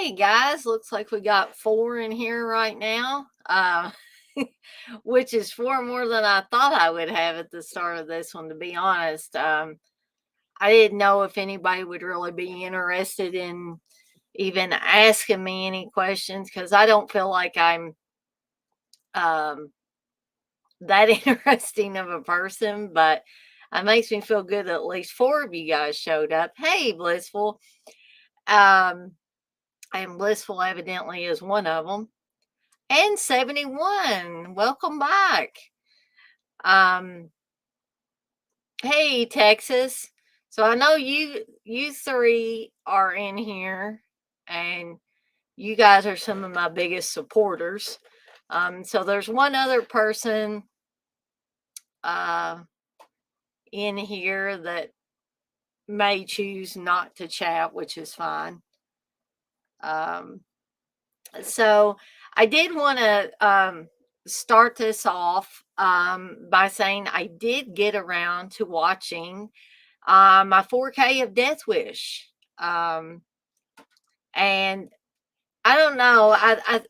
Hey guys, looks like we got 4 in here right now, which is 4 more than I thought I would have at the start of this one, to be honest. I didn't know if anybody would really be interested in even asking me any questions because I don't feel like I'm um, that interesting of a person, but it makes me feel good that at least 4 of you guys showed up. Hey, Blissful. Um, and Blissful evidently is one of them. And 71. Welcome back. Um, hey Texas. So I know you three are in here and you guys are some of my biggest supporters. So there's one other person uh in here that may choose not to chat, which is fine. Um so I did want to start this off by saying I did get around to watching my 4K of Death Wish. And I don't know,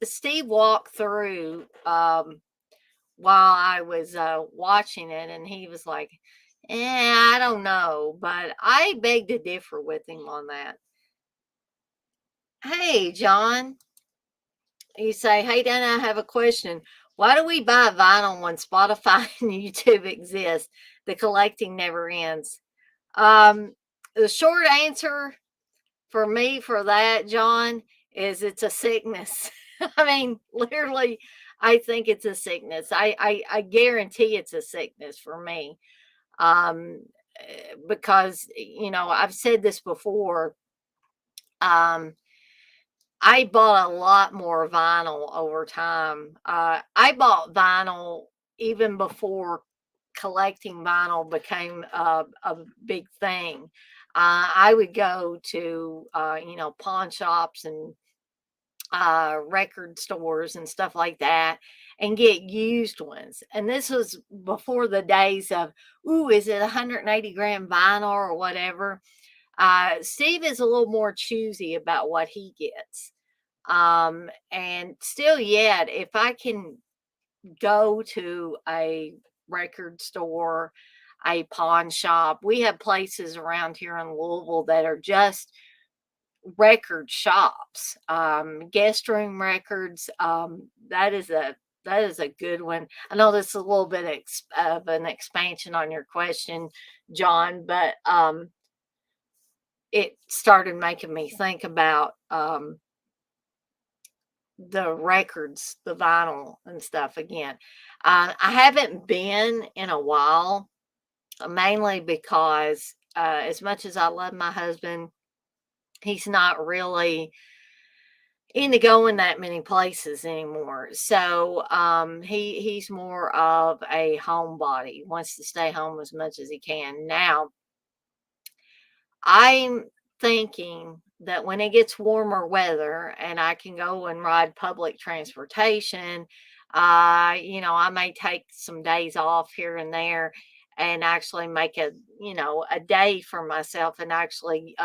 Steve walked through while I was watching it, and he was like, I don't know, but I beg to differ with him on that. Hey, John. You say, hey, Dana, I have a question. Why do we buy vinyl when Spotify and YouTube exist? The collecting never ends. The short answer for me for that, John, is it's a sickness. I mean, literally, I think it's a sickness. I guarantee it's a sickness for me. Because, I've said this before. Um, I bought a lot more vinyl over time. I bought vinyl even before collecting vinyl became a big thing. I would go to, pawn shops and record stores and stuff like that and get used ones. And this was before the days of, ooh, is it 180 gram vinyl or whatever? Steve is a little more choosy about what he gets. And still yet, if I can go to a record store, a pawn shop, we have places around here in Louisville that are just record shops, guest room records. That is a good one. I know this is a little bit of an expansion on your question, John, but it started making me think about the records, the vinyl and stuff again. I haven't been in a while, mainly because as much as I love my husband, he's not really into going that many places anymore. So he's more of a homebody, wants to stay home as much as he can. Now, I'm thinking that when it gets warmer weather and I can go and ride public transportation, I may take some days off here and there and actually make a day for myself and actually,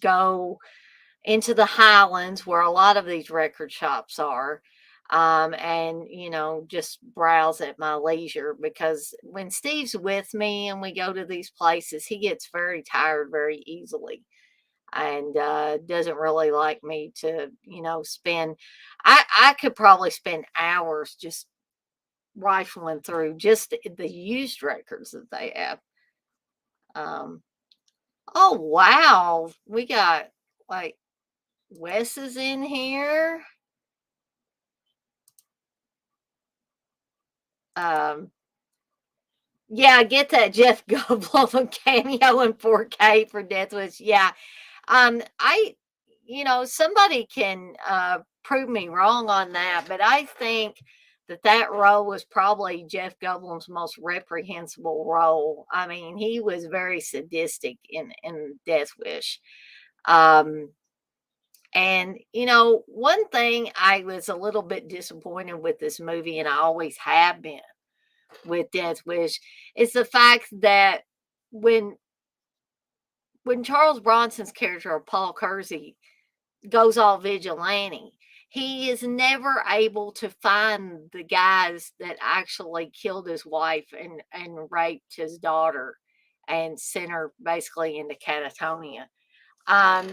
go into the Highlands where a lot of these record shops are. And just browse at my leisure because when Steve's with me and we go to these places, he gets very tired very easily and doesn't really like me to, spend. I could probably spend hours just rifling through just the used records that they have. Um, oh wow, we got like Wes is in here. Um, yeah, get that Jeff Goldblum cameo in 4K for Death Wish. Yeah. I, somebody can prove me wrong on that, but I think that role was probably Jeff Goldblum's most reprehensible role. I mean, he was very sadistic in Death Wish. Um, and one thing I was a little bit disappointed with this movie, and I always have been with Death Wish, is the fact that when when Charles Bronson's character of Paul Kersey goes all vigilante, he is never able to find the guys that actually killed his wife and raped his daughter and sent her basically into catatonia. Um,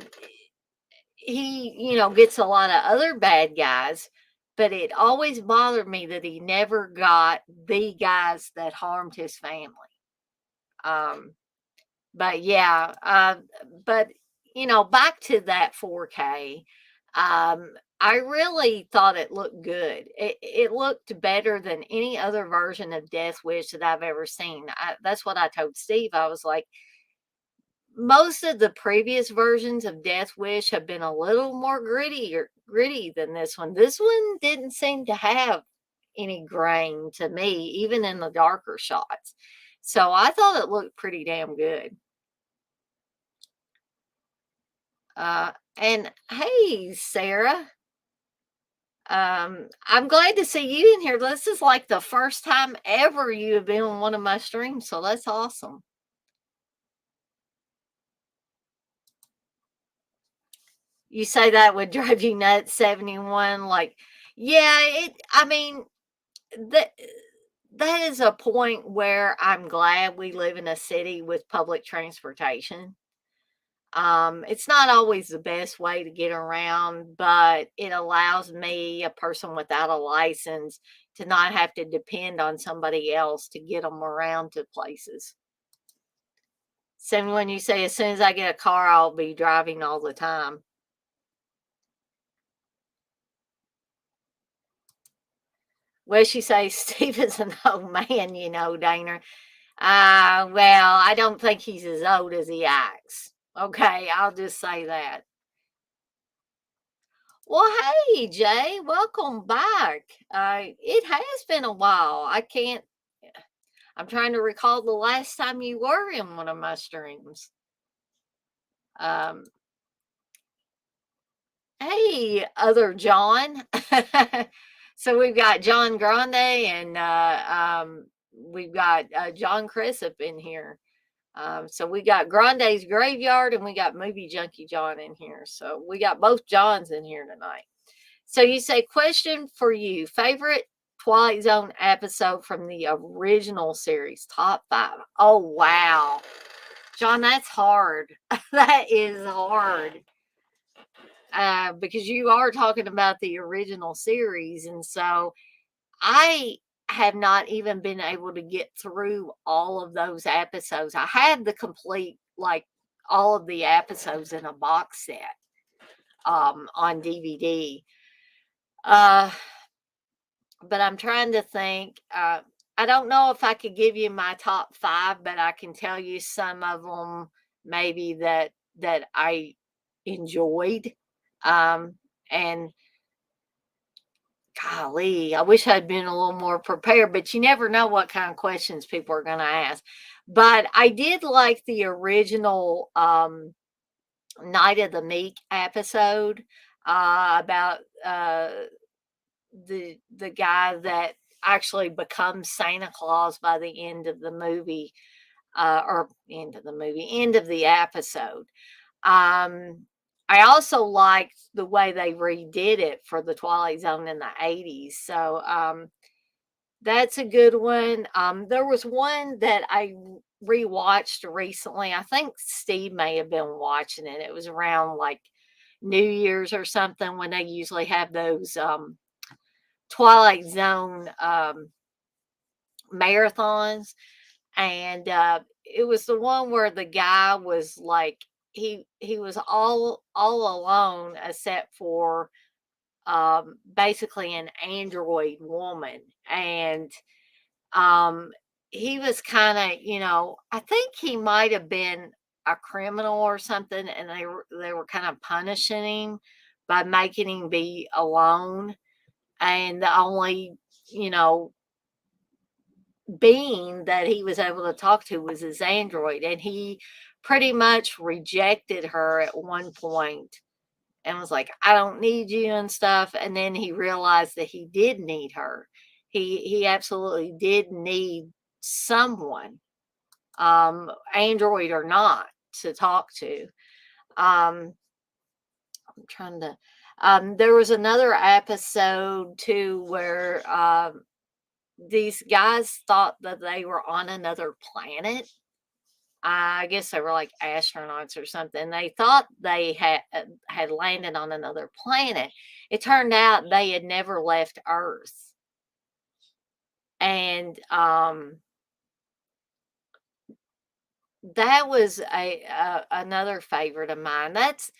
he, gets a lot of other bad guys, but it always bothered me that he never got the guys that harmed his family. Um, but yeah, but back to that 4K. I really thought it looked good. It looked better than any other version of Death Wish that I've ever seen. That's what I told Steve. I was like, most of the previous versions of Death Wish have been a little more gritty than this one. This one didn't seem to have any grain to me, even in the darker shots. So I thought it looked pretty damn good. And hey, Sarah, I'm glad to see you in here. This is like the first time ever you have been on one of my streams, so that's awesome. You say that would drive you nuts, 71. Like, yeah, I mean, that that is a point where I'm glad we live in a city with public transportation. It's not always the best way to get around, but it allows me, a person without a license, to not have to depend on somebody else to get them around to places. Same when you say, as soon as I get a car, I'll be driving all the time. Well, she says Steve is an old man, Dana. Well, I don't think he's as old as he acts. Okay, I'll just say that. Well, hey, Jay, welcome back. It has been a while. I'm trying to recall the last time you were in one of my streams. Um, hey, other John. So we've got John Grande and we've got John Crisp in here. So we got Grande's Graveyard and we got Movie Junkie John in here. So we got both Johns in here tonight. So you say, question for you, favorite Twilight Zone episode from the original series, top 5. Oh, wow. John, that's hard. That is hard. Because you are talking about the original series. And so I have not even been able to get through all of those episodes. I had the complete, like, all of the episodes in a box set on DVD. But I'm trying to think. I don't know if I could give you my top 5, but I can tell you some of them maybe that I enjoyed. And golly, I wish I'd been a little more prepared, but you never know what kind of questions people are going to ask. But I did like the original Night of the Meek episode about the guy that actually becomes Santa Claus by the end of the movie, or end of the episode. I also liked the way they redid it for the Twilight Zone in the 80s. So that's a good one. There was one that I rewatched recently. I think Steve may have been watching it. It was around like New Year's or something, when they usually have those Twilight Zone marathons. And it was the one where the guy was like, he was all alone except for basically an android woman. And he was kind of, I think he might have been a criminal or something, and they were kind of punishing him by making him be alone. And the only, you know, being that he was able to talk to was his android. And he pretty much rejected her at one point and was like, I don't need you and stuff. And then he realized that he did need her. He absolutely did need someone, android or not. to talk to. I'm trying to. There was another episode too where these guys thought that they were on another planet. I guess they were like astronauts or something. They thought they had landed on another planet. It turned out they had never left Earth, and that was a another favorite of mine. That's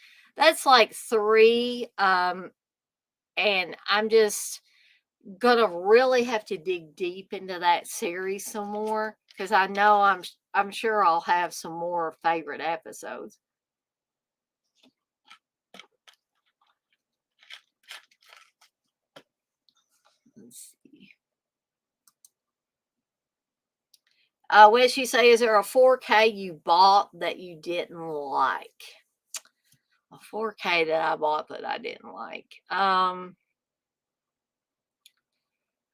like three, and I'm just gonna really have to dig deep into that series some more because I know I'm sure I'll have some more favorite episodes. Let's see. What did she say? Is there a 4K you bought that you didn't like? A 4K that I bought that I didn't like. I'm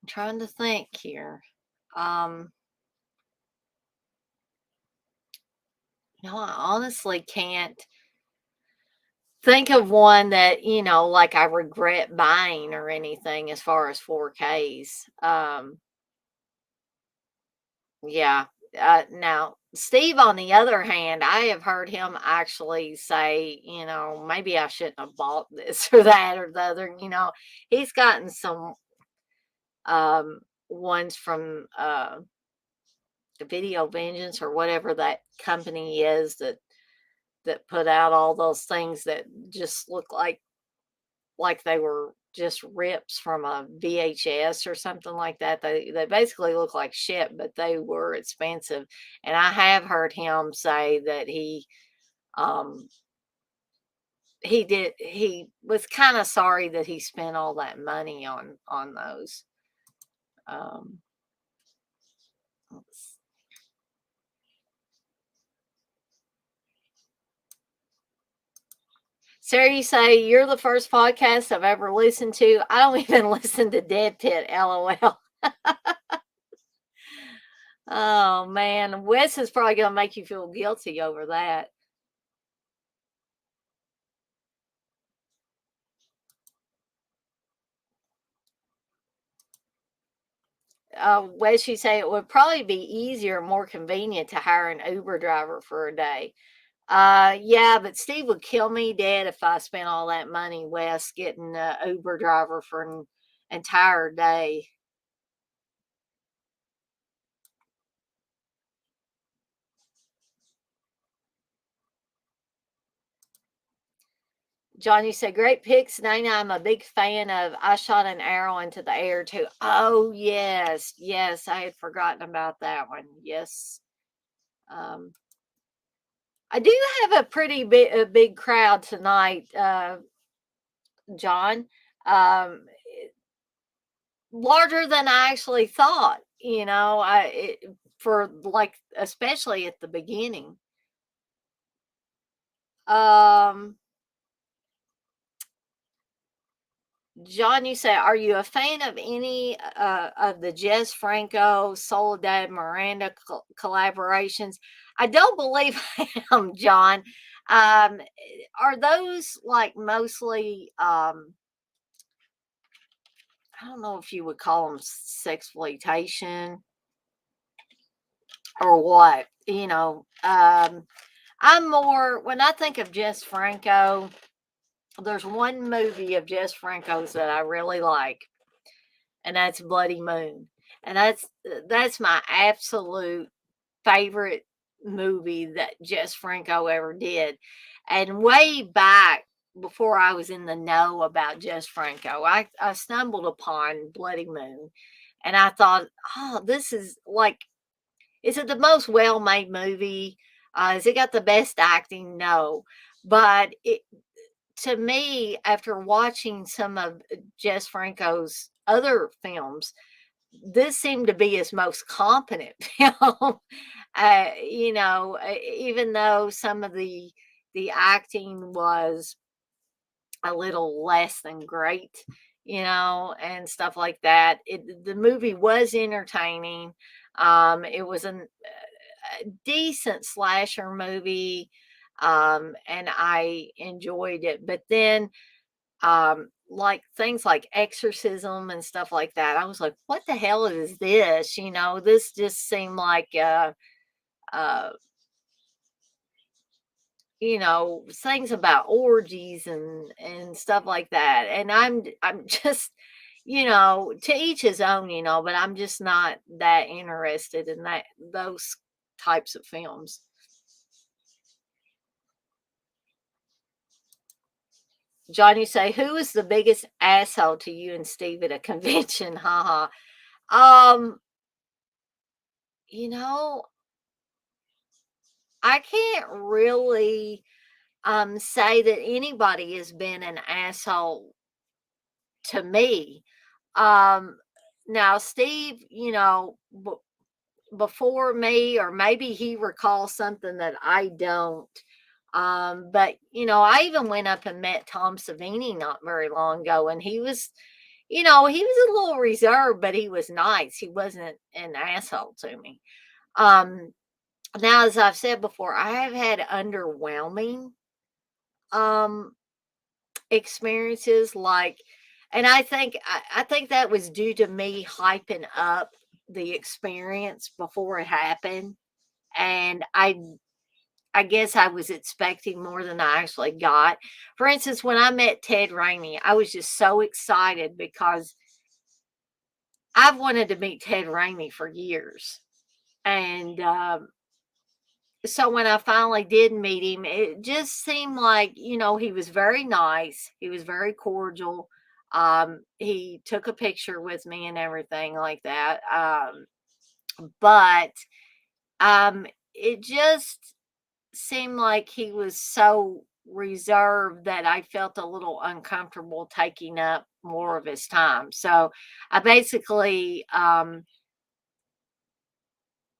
trying to think here. Um, no, I honestly can't think of one that, like I regret buying or anything as far as 4Ks. Yeah. Now, Steve, on the other hand, I have heard him actually say, maybe I shouldn't have bought this or that or the other. He's gotten some ones from the Video Vengeance or whatever that company is that put out all those things that just look like they were just rips from a VHS or something like that. They basically look like shit, but they were expensive. And I have heard him say that um he was kind of sorry that he spent all that money on those. Um let's Sarah, you say you're the first podcast I've ever listened to. I don't even listen to Dead Pit, LOL. Oh man, Wes is probably gonna make you feel guilty over that. Wes, you say it would probably be easier, more convenient to hire an Uber driver for a day. Yeah, but Steve would kill me dead if I spent all that money, Wes, getting an Uber driver for an entire day. John, you said great picks, Nina. I'm a big fan of I Shot an Arrow into the Air too. Oh yes, yes, I had forgotten about that one. Yes. Um, I do have a pretty big crowd tonight, John. Um, Larger than I actually thought. For like especially at the beginning. Um, John, you say, are you a fan of any of the Jess Franco, Soledad Miranda collaborations? I don't believe I am, John. Um, are those like mostly? I don't know if you would call them sexploitation or what. I'm more when I think of Jess Franco. There's one movie of Jess Franco's that I really like, and that's Bloody Moon. And that's my absolute favorite movie that Jess Franco ever did. And way back before I was in the know about Jess Franco, I stumbled upon Bloody Moon and I thought, oh, this is like, is it the most well made movie? Has it got the best acting? No. But to me, after watching some of Jess Franco's other films, this seemed to be his most competent film. Even though some of the acting was a little less than great, and stuff like that. The movie was entertaining. It was a decent slasher movie. and I enjoyed it. But then, like things like exorcism and stuff like that, I was like, "What the hell is this?" This just seemed like uh, things about orgies and stuff like that. And I'm just, to each his own, but I'm just not that interested in those types of films. Johnny say, "Who is the biggest asshole to you and Steve at a convention?" Haha. Um, you know, I can't really say that anybody has been an asshole to me. Um, Now Steve, before me, or maybe he recalls something that I don't. But I even went up and met Tom Savini not very long ago, and he was a little reserved, but he was nice. He wasn't an asshole to me. Um, Now, as I've said before, I have had underwhelming um experiences, and I think that was due to me hyping up the experience before it happened, and I guess I was expecting more than I actually got. For instance, when I met Ted Raimi, I was just so excited because I've wanted to meet Ted Raimi for years. And so when I finally did meet him, it just seemed like, he was very nice. He was very cordial. He took a picture with me and everything like that. But it just seemed like he was so reserved that I felt a little uncomfortable taking up more of his time. So I basically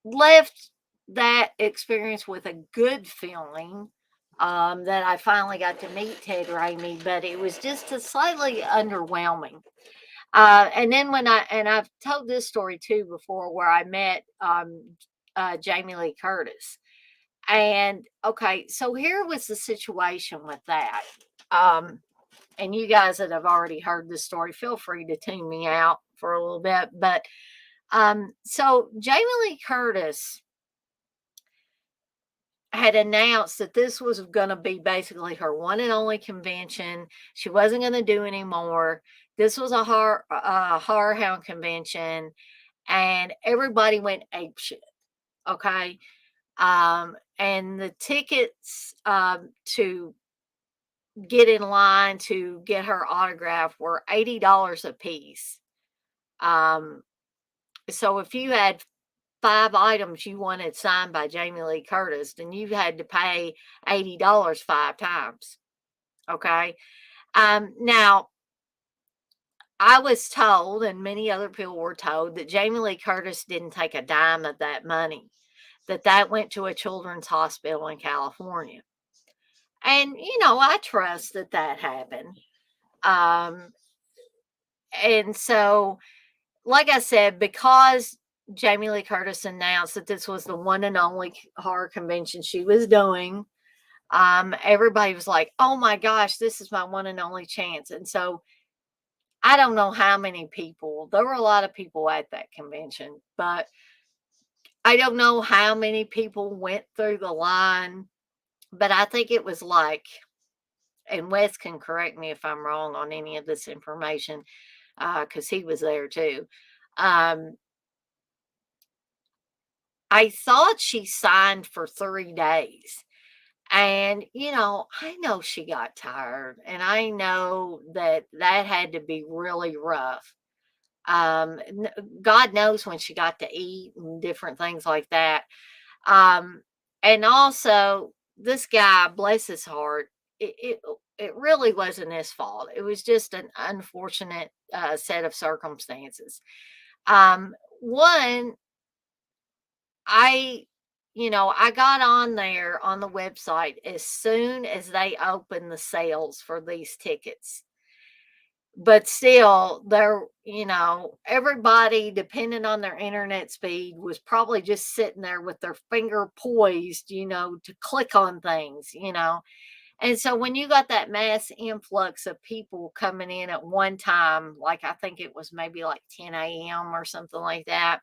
left that experience with a good feeling, that I finally got to meet Ted Raimi, but it was just a slightly underwhelming. And then I've told this story too before, where I met Jamie Lee Curtis. And okay, so here was the situation with that. Um, and you guys that have already heard this story, feel free to tune me out for a little bit. But so Jamie Lee Curtis had announced that this was going to be basically her one and only convention. She wasn't going to do any more. This was a horror hound convention, and everybody went apeshit. Okay, and the tickets to get in line to get her autograph were $80 a piece. Um, so if you had 5 items you wanted signed by Jamie Lee Curtis, then you had to pay $80 5 times. Okay. Now I was told, and many other people were told, that Jamie Lee Curtis didn't take a dime of that money, that went to a children's hospital in California. And, I trust that that happened. Um, and so, like I said, because Jamie Lee Curtis announced that this was the one and only horror convention she was doing, everybody was like, "Oh my gosh, this is my one and only chance." And so I don't know how many people, there were a lot of people at that convention, but I don't know how many people went through the line, but I think it was like, and Wes can correct me if I'm wrong on any of this information, because he was there too. Um, I thought she signed for 3 days. And, I know she got tired, and I know that that had to be really rough. God knows when she got to eat and different things like that. Um, and also, this guy, bless his heart, it really wasn't his fault. It was just an unfortunate set of circumstances. One, I I got on there on the website as soon as they opened the sales for these tickets. but still, everybody, depending on their internet speed, was probably just sitting there with their finger poised, to click on things, And so when you got that mass influx of people coming in at one time, like I think it was maybe like 10 a.m. or something like that,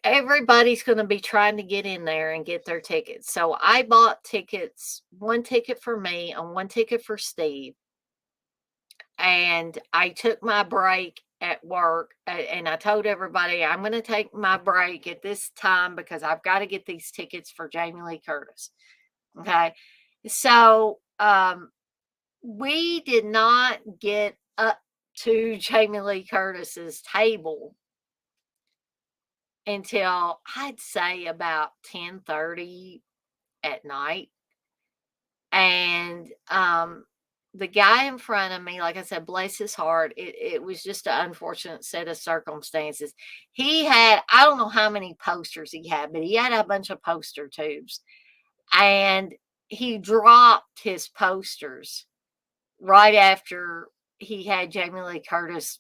everybody's going to be trying to get in there and get their tickets. So I bought tickets, one ticket for me and one ticket for Steve. And I took my break at work, and I told everybody I'm going to take my break at this time because I've got to get these tickets for Jamie Lee Curtis. Okay. So we did not get up to Jamie Lee Curtis's table until I'd say about 10:30 at night. And the guy in front of me, like I said, bless his heart, it was just an unfortunate set of circumstances. He had, I don't know how many posters he had, but he had a bunch of poster tubes. And he dropped his posters right after he had Jamie Lee Curtis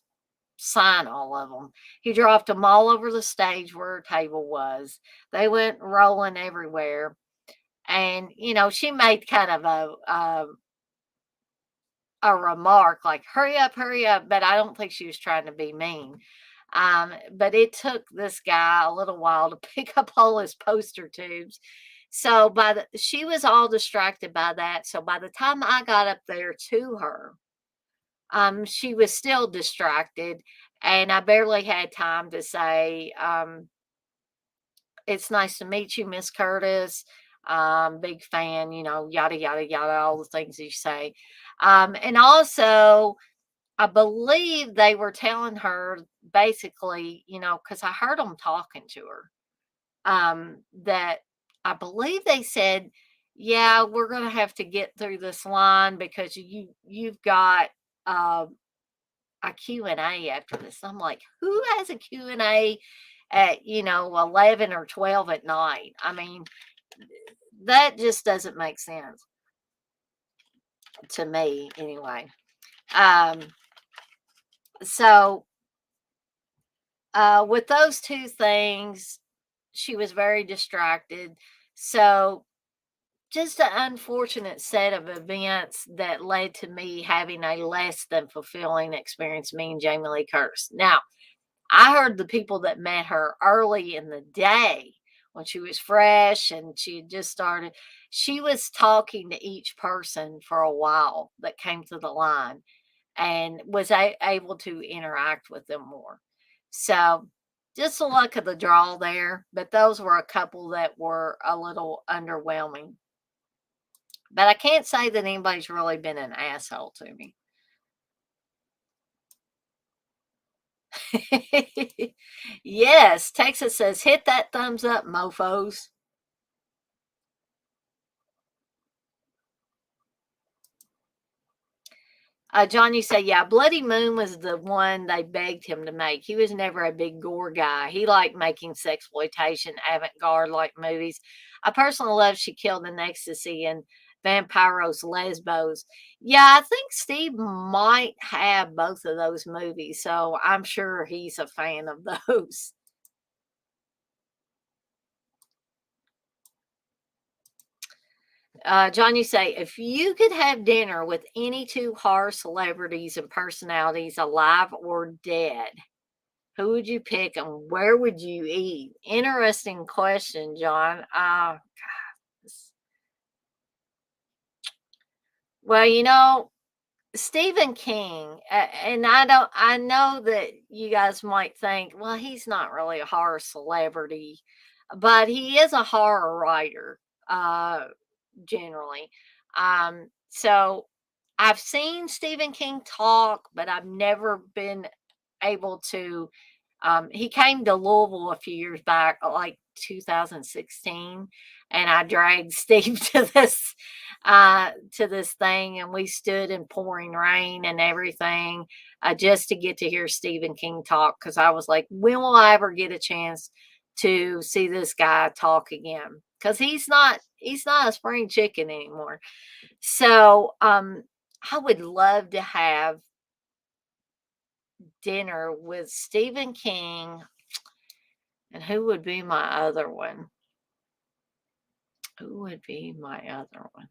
sign all of them. He dropped them all over the stage where her table was. They went rolling everywhere. And, she made kind of a remark like, hurry up. But I don't think she was trying to be mean. But it took this guy a little while to pick up all his poster tubes. So she was all distracted by that. So by the time I got up there to her, she was still distracted, and I barely had time to say, it's nice to meet you, Miss Curtis. Big fan, yada, yada, yada, all the things you say. And also, I believe they were telling her basically, because I heard them talking to her, that I believe they said, yeah, we're going to have to get through this line because you've got a Q&A after this. I'm like, who has a Q&A at, 11 or 12 at night? I mean, that just doesn't make sense to me anyway. Um, so with those two things, she was very distracted. So just an unfortunate set of events that led to me having a less than fulfilling experience, me and Jamie Lee Curtis. Now, I heard the people that met her early in the day when she was fresh and she had just started. She was talking to each person for a while that came to the line and was able to interact with them more. So, just the luck of the draw there. But those were a couple that were a little underwhelming. But I can't say that anybody's really been an asshole to me. Yes, Texas says, hit that thumbs up, mofos. John, you say, yeah, Bloody Moon was the one they begged him to make. He was never a big gore guy. He liked making sexploitation, avant-garde like movies. I personally love She Killed in Ecstasy and Vampiros Lesbos. Yeah, I think Steve might have both of those movies, so I'm sure he's a fan of those. John, you say, if you could have dinner with any two horror celebrities and personalities, alive or dead, who would you pick and where would you eat? Interesting question, John. Well, Stephen King, and I know that you guys might think, well, he's not really a horror celebrity, but he is a horror writer, generally. So I've seen Stephen King talk, but I've never been able to. He came to Louisville a few years back, like 2016, and I dragged Steve to this thing, and we stood in pouring rain and everything, just to get to hear Stephen King talk. Because I was like, when will I ever get a chance to see this guy talk again? Because he's not a spring chicken anymore. So I would love to have dinner with Stephen King, and who would be my other one? Who would be my other one?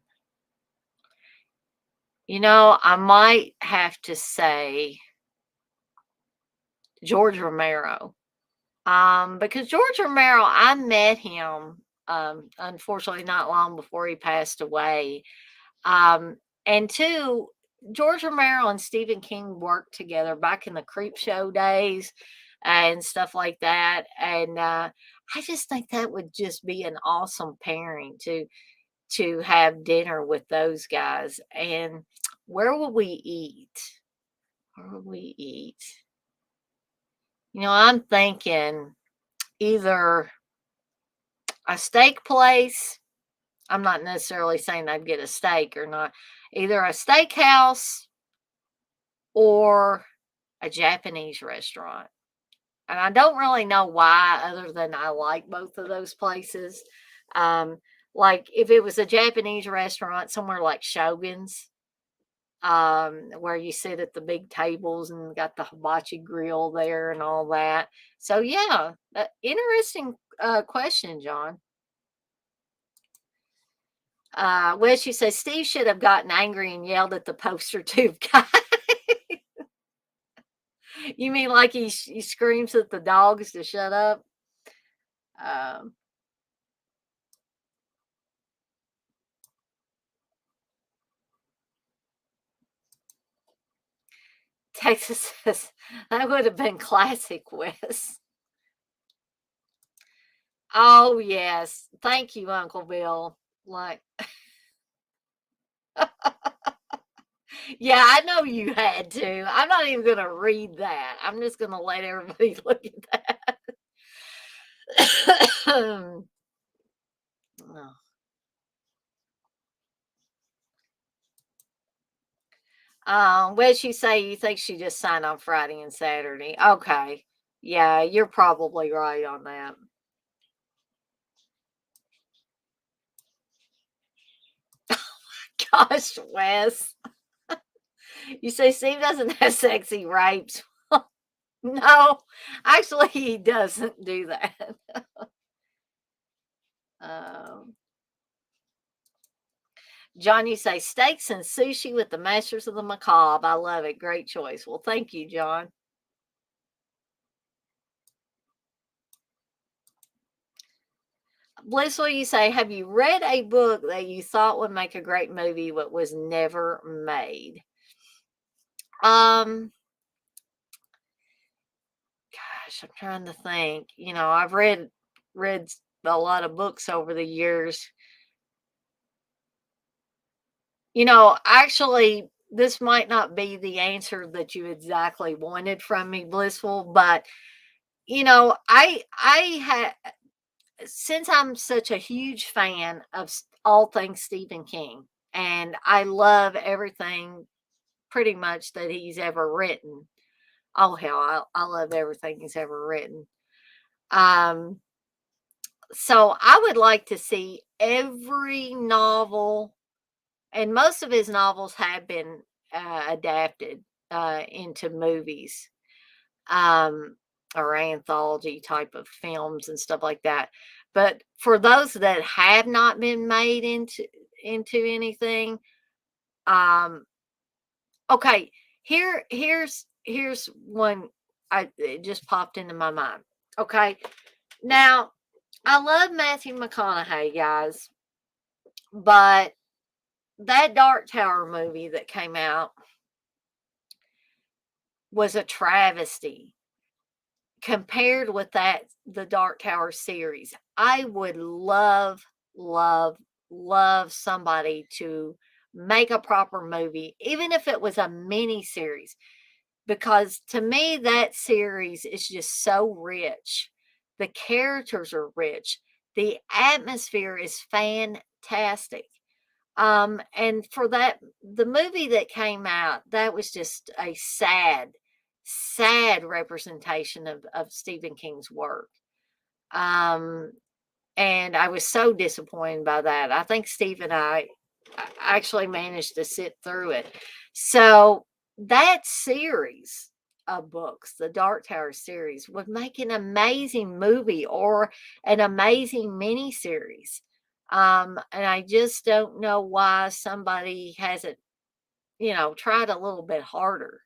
I might have to say George Romero. Because George Romero, I met him, unfortunately not long before he passed away. Um, and two, George Romero and Stephen King worked together back in the Creep Show days and stuff like that. And I just think that would just be an awesome pairing to have dinner with those guys. And where will we eat? Where will we eat? I'm thinking either a steak place. I'm not necessarily saying I'd get a steak or not. Either a steakhouse or a Japanese restaurant. And I don't really know why, other than I like both of those places. Um, like if it was a Japanese restaurant, somewhere like Shogun's, where you sit at the big tables and got the hibachi grill there and all that. So yeah, interesting question, John. Well, she says Steve should have gotten angry and yelled at the poster tube guy. You mean like he screams at the dogs to shut up? Um, Texas says that would have been classic, Wes. Oh yes, thank you, Uncle Bill. Like, yeah, I know you had to. I'm not even going to read that. I'm just going to let everybody look at that. Oh. What'd she say? You think she just signed on Friday and Saturday? Okay. Yeah, you're probably right on that. Gosh, Wes. You say Steve doesn't have sexy rapes. No, actually, he doesn't do that. Um, John, you say steaks and sushi with the masters of the macabre. I love it. Great choice. Well, thank you, John. Blissful, you say, have you read a book that you thought would make a great movie but was never made? Um, Gosh, I'm trying to think. I've read a lot of books over the years. Actually, this might not be the answer that you exactly wanted from me, Blissful, but I had since I'm such a huge fan of all things Stephen King, and I love everything pretty much that he's ever written. Oh hell, I love everything he's ever written. Um, so I would like to see every novel, and most of his novels have been adapted into movies, um, or anthology type of films and stuff like that. But for those that have not been made into anything, um, okay, here's one it just popped into my mind. Okay, now I love Matthew McConaughey, guys, but that Dark Tower movie that came out was a travesty compared with the Dark Tower series. I would love, love, love somebody to make a proper movie, even if it was a mini series, because to me that series is just so rich. The characters are rich. The atmosphere is fantastic. And for the movie that came out, that was just a sad, sad representation of Stephen King's work. Um, and I was so disappointed by that. I think Steve and I actually managed to sit through it. So that series of books, the Dark Tower series, would make an amazing movie or an amazing miniseries. And I just don't know why somebody hasn't, tried a little bit harder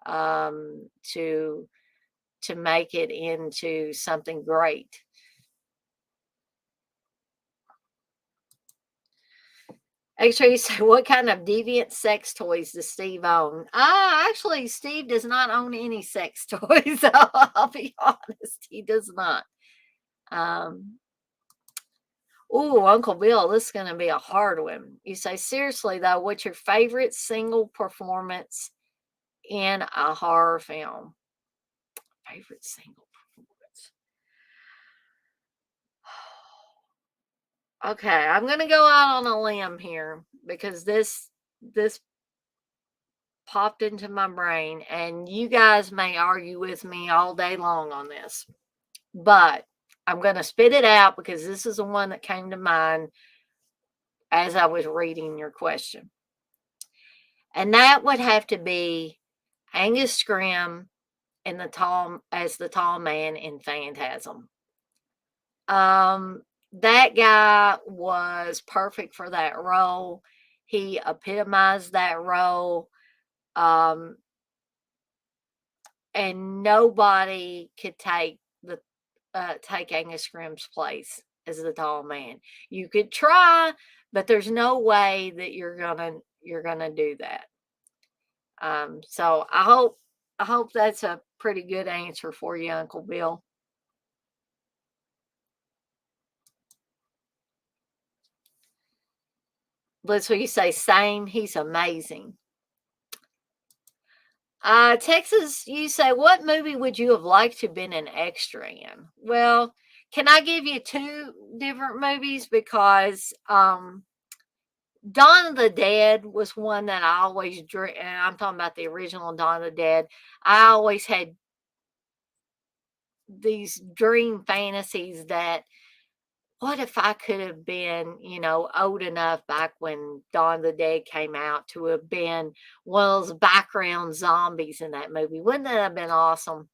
um, to to make it into something great. Actually, so what kind of deviant sex toys does Steve own? Actually, Steve does not own any sex toys. I'll be honest, he does not. Um, Uncle Bill, this is going to be a hard one. You say, seriously though, what's your favorite single performance in a horror film? Favorite single performance. Okay, I'm going to go out on a limb here because this popped into my brain, and you guys may argue with me all day long on this, but I'm going to spit it out because this is the one that came to mind as I was reading your question. And that would have to be Angus Scrim in the tall man in Phantasm. That guy was perfect for that role. He epitomized that role. Um, and nobody could take Angus Scrimm's place as the tall man. You could try, but there's no way that you're gonna do that. So I hope that's a pretty good answer for you, Uncle Bill. Let's what you say. Same. He's amazing. Texas, you say, what movie would you have liked to been an extra in? Well, can I give you two different movies because Dawn of the Dead was one that I always dream, and I'm talking about the original Dawn of the Dead. I always had these dream fantasies that what if I could have been, old enough back when Dawn of the Dead came out to have been one of those background zombies in that movie? Wouldn't that have been awesome?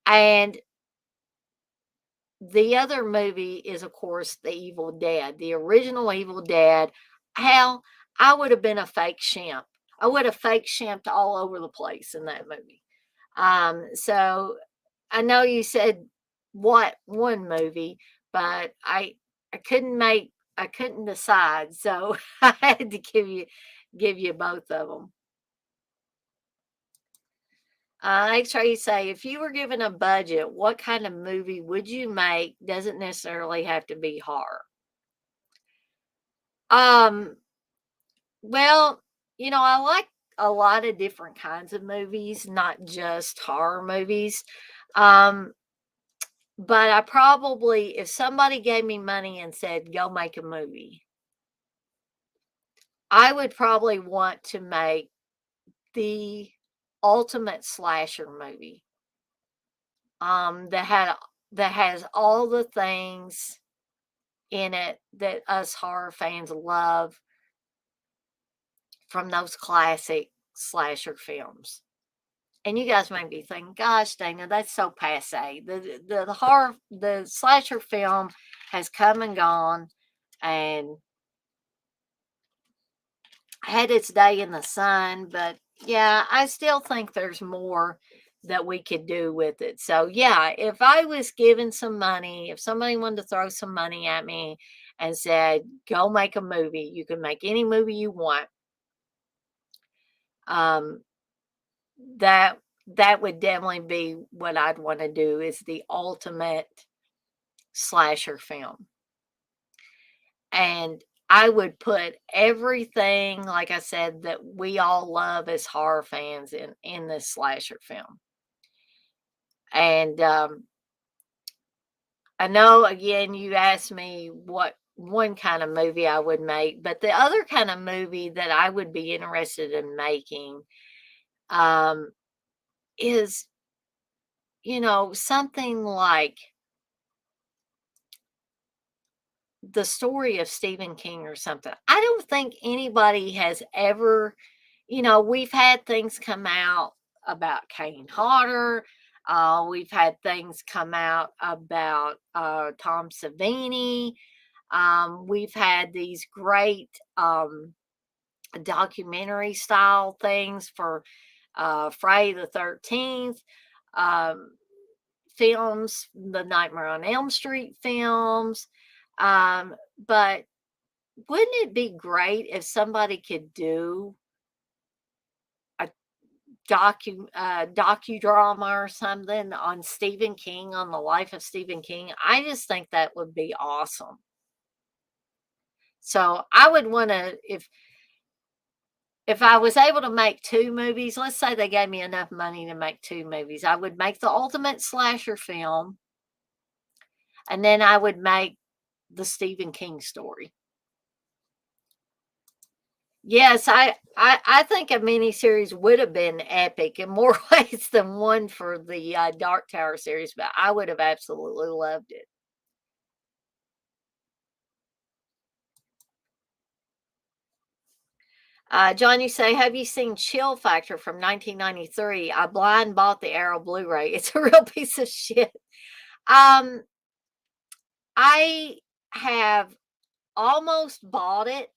And the other movie is, of course, The Evil Dead, the original Evil Dead. How I would have been a fake shimp. I would have fake shimped all over the place in that movie. So I know you said what one movie, but I couldn't I couldn't decide, so I had to give you both of them. X-ray say, if you were given a budget, what kind of movie would you make? Doesn't necessarily have to be horror. Um, well, I like a lot of different kinds of movies, not just horror movies. Um, but I probably, if somebody gave me money and said, go make a movie, I would probably want to make the ultimate slasher movie. That has all the things in it that us horror fans love from those classic slasher films. And you guys might be thinking, "Gosh, Dana, that's so passe." The slasher film has come and gone, and had its day in the sun. But yeah, I still think there's more that we could do with it. So yeah, if I was given some money, if somebody wanted to throw some money at me and said, "Go make a movie. You can make any movie you want." Um, that that would definitely be what I'd want to do is the ultimate slasher film. And I would put everything, like I said, that we all love as horror fans in this slasher film. And I know, again, you asked me what one kind of movie I would make, but the other kind of movie that I would be interested in making um, is, something like the story of Stephen King or something. I don't think anybody has ever, we've had things come out about Kane Hodder. We've had things come out about Tom Savini. We've had these great documentary style things for Friday the 13th. Um, Films, the Nightmare on Elm Street films. But wouldn't it be great if somebody could do a docudrama or something on Stephen King, on the life of Stephen King? I just think that would be awesome. So I would want to, if I was able to make two movies, let's say they gave me enough money to make two movies, I would make the ultimate slasher film, and then I would make the Stephen King story. Yes, I think a miniseries would have been epic in more ways than one for the Dark Tower series, but I would have absolutely loved it. John, you say, have you seen Chill Factor from 1993? I blind bought the Arrow Blu-ray. It's a real piece of shit. Um, I have almost bought it,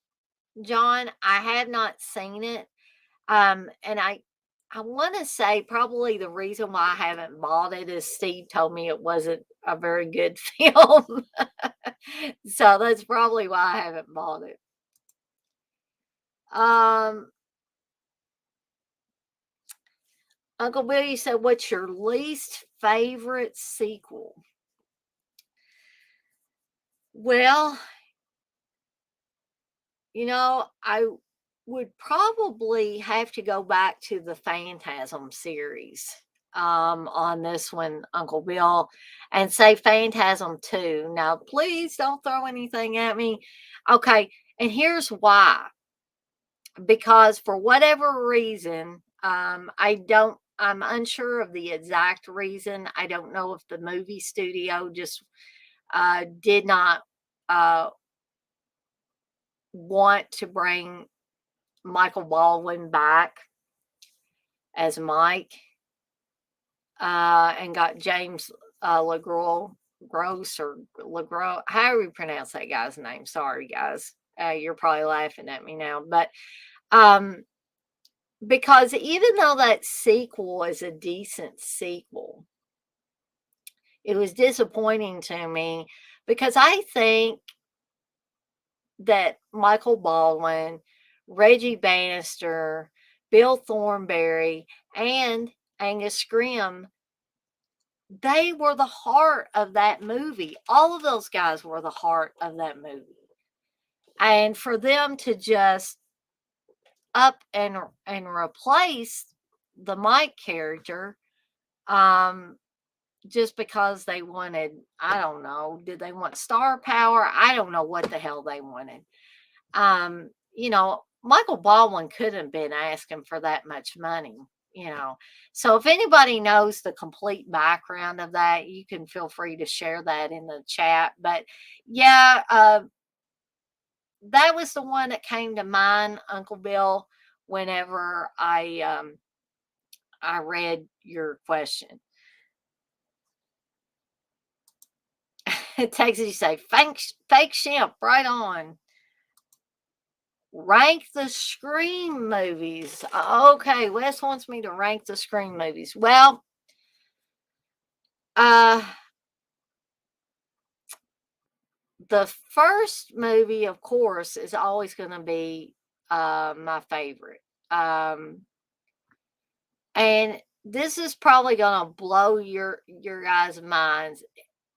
John. I have not seen it. And I want to say probably the reason why I haven't bought it is Steve told me it wasn't a very good film. So that's probably why I haven't bought it. Um, Uncle Bill, you said, what's your least favorite sequel? Well, I would probably have to go back to the Phantasm series on this one, Uncle Bill, and say Phantasm 2. Now, please don't throw anything at me. Okay, and here's why. Because for whatever reason, I'm unsure of the exact reason. I don't know if the movie studio just did not uh, want to bring Michael Baldwin back as Mike, and got James LeGros, Gross or LeGros, however you pronounce that guy's name. Sorry, guys. You're probably laughing at me now. But um, because even though that sequel is a decent sequel, it was disappointing to me because I think that Michael Baldwin, Reggie Bannister, Bill Thornberry, and Angus Scrimm, they were the heart of that movie. All of those guys were the heart of that movie. And for them to just up and replace the Mike character, um, just because they wanted, I don't know, did they want star power? I don't know what the hell they wanted. Michael Baldwin couldn't have been asking for that much money, you know. So if anybody knows the complete background of that, you can feel free to share that in the chat. But yeah, that was the one that came to mind, Uncle Bill, whenever I read your question. Texas, you say fake shimp, right on. Rank the Scream movies. Okay, Wes wants me to rank the Scream movies. Well, uh, the first movie, of course, is always going to be my favorite. And this is probably going to blow your guys' minds,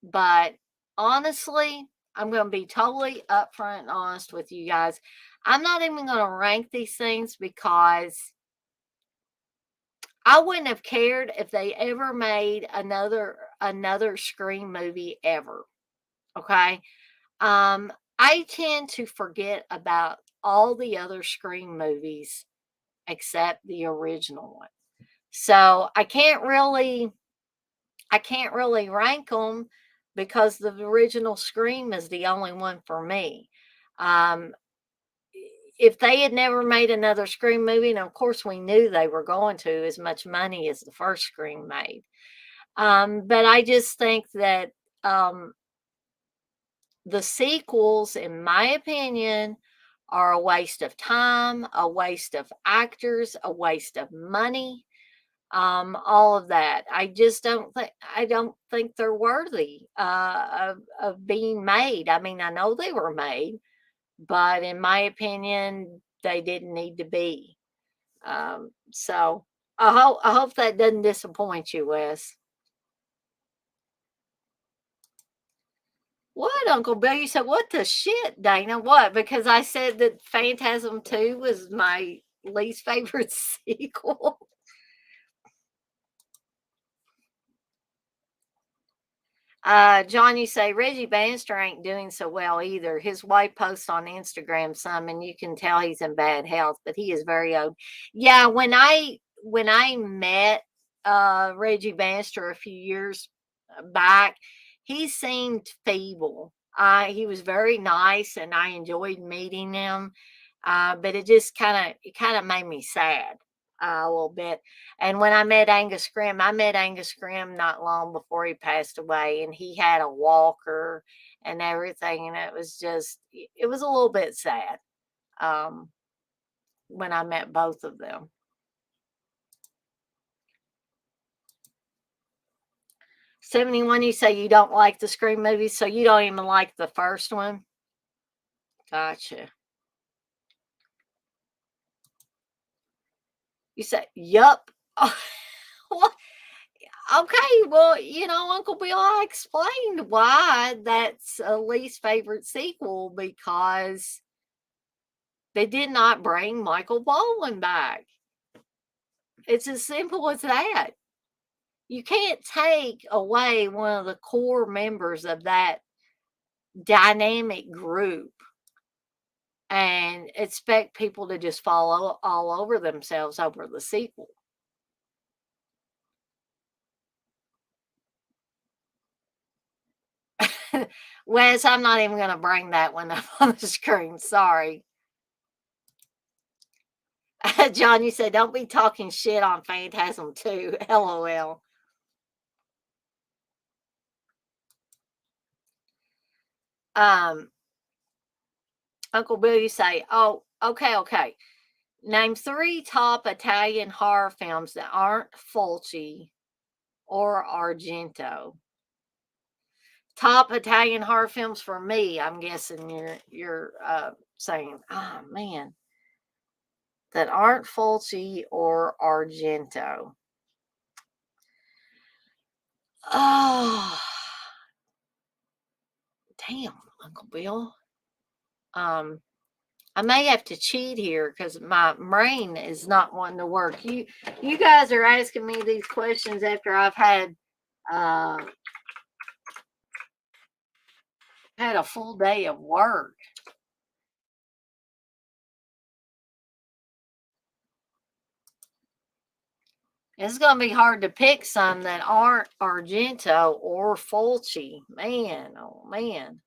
but honestly, I'm going to be totally upfront and honest with you guys. I'm not even going to rank these things because I wouldn't have cared if they ever made another Scream movie ever. Okay. I tend to forget about all the other Scream movies except the original one. So I can't really rank them because the original Scream is the only one for me. Um, if they had never made another Scream movie, and of course we knew they were going to, as much money as the first Scream made. But I just think that um, the sequels, in my opinion, are a waste of time, a waste of actors, a waste of money, all of that. I don't think they're worthy of being made. I mean, I know they were made, but in my opinion, they didn't need to be. So I hope that doesn't disappoint you, Wes. What, Uncle Bill? You said, what the shit, Dana? What? Because I said that Phantasm 2 was my least favorite sequel. John, you say Reggie Bannister ain't doing so well either. His wife posts on Instagram some, and you can tell he's in bad health, but he is very old. Yeah, when I met Reggie Bannister a few years back, he seemed feeble. He was very nice, and I enjoyed meeting him. But it kind of made me sad a little bit. And when I met Angus Grimm not long before he passed away, and he had a walker and everything, and it was a little bit sad um, when I met both of them. 71, you say you don't like the Scream movies, so you don't even like the first one? Gotcha. You say, yup. What? Okay, well, Uncle Bill, I explained why that's a least favorite sequel because they did not bring Michael Baldwin back. It's as simple as that. You can't take away one of the core members of that dynamic group and expect people to just follow all over themselves over the sequel. Wes, I'm not even going to bring that one up on the screen. Sorry. John, you said, don't be talking shit on Phantasm 2. LOL. Um, Uncle Bill, you say, oh, okay. Name 3 top Italian horror films that aren't Fulci or Argento. Top Italian horror films for me, I'm guessing you're saying, oh man, that aren't Fulci or Argento. Oh, damn, Uncle Bill. Um, I may have to cheat here because my brain is not wanting to work. You guys are asking me these questions after I've uh, had a full day of work. It's going to be hard to pick some that aren't Argento or Fulci. Man, oh man.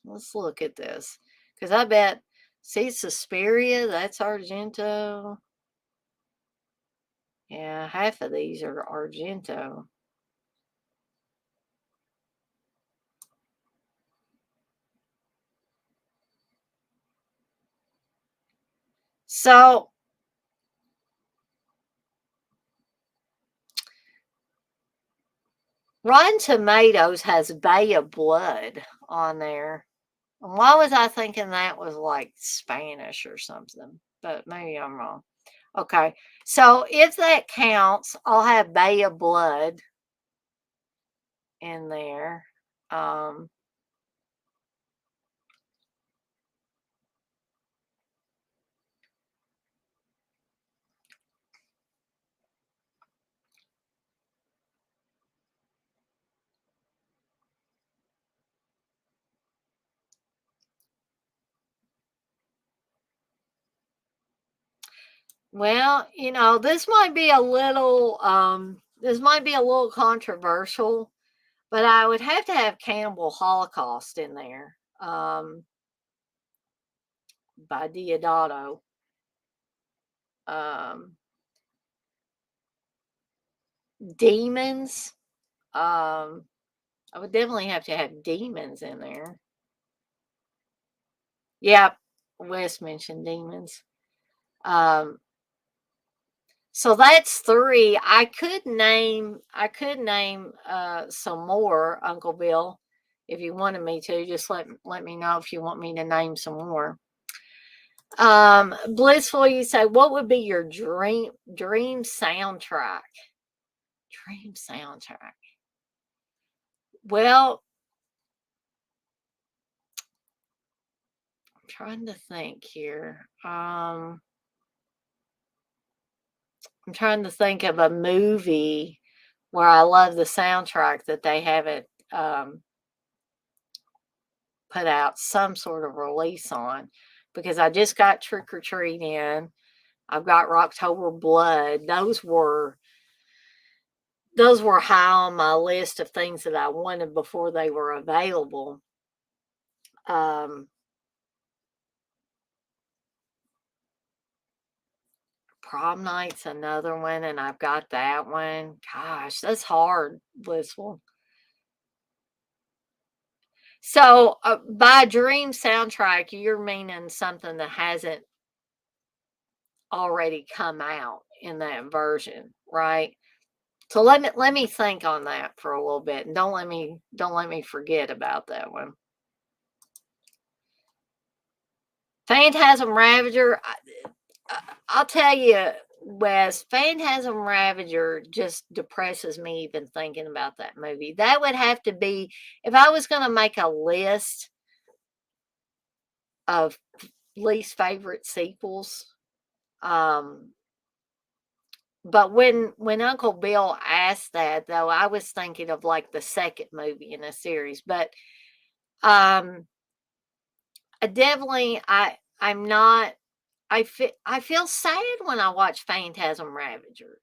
Let's look at this. Because I bet, see, Suspiria, that's Argento. Yeah, half of these are Argento. So, Rotten Tomatoes has Bay of Blood on there. And why was I thinking that was like Spanish or something? But maybe I'm wrong. Okay. So if that counts, I'll have Bay of Blood in there. Um, well, this might be a little controversial. But I would have to have Cannibal Holocaust in there, by Deodato. Um, Demons. Um, I would definitely have to have Demons in there. Yep, Wes mentioned Demons. Um, so that's 3. I could name some more, Uncle Bill, if you wanted me to. Just let me know if you want me to name some more. Blissful, you say, what would be your dream soundtrack? Dream soundtrack. Well, I'm trying to think here. I'm trying to think of a movie where I love the soundtrack that they haven't um, put out some sort of release on, because I just got Trick or Treat in. I've got Rocktober Blood. Those were high on my list of things that I wanted before they were available. Um, Prom Night's another one, and I've got that one. Gosh, that's hard, Blissful. So, by dream soundtrack, you're meaning something that hasn't already come out in that version, right? So let me think on that for a little bit, and don't let me forget about that one. Phantasm Ravager. I'll tell you, Wes, Phantasm Ravager just depresses me even thinking about that movie. That would have to be, if I was going to make a list of least favorite sequels. Um, but when Uncle Bill asked that, though, I was thinking of like the second movie in a series. But um, definitely, I'm not. I feel sad when I watch Phantasm Ravager,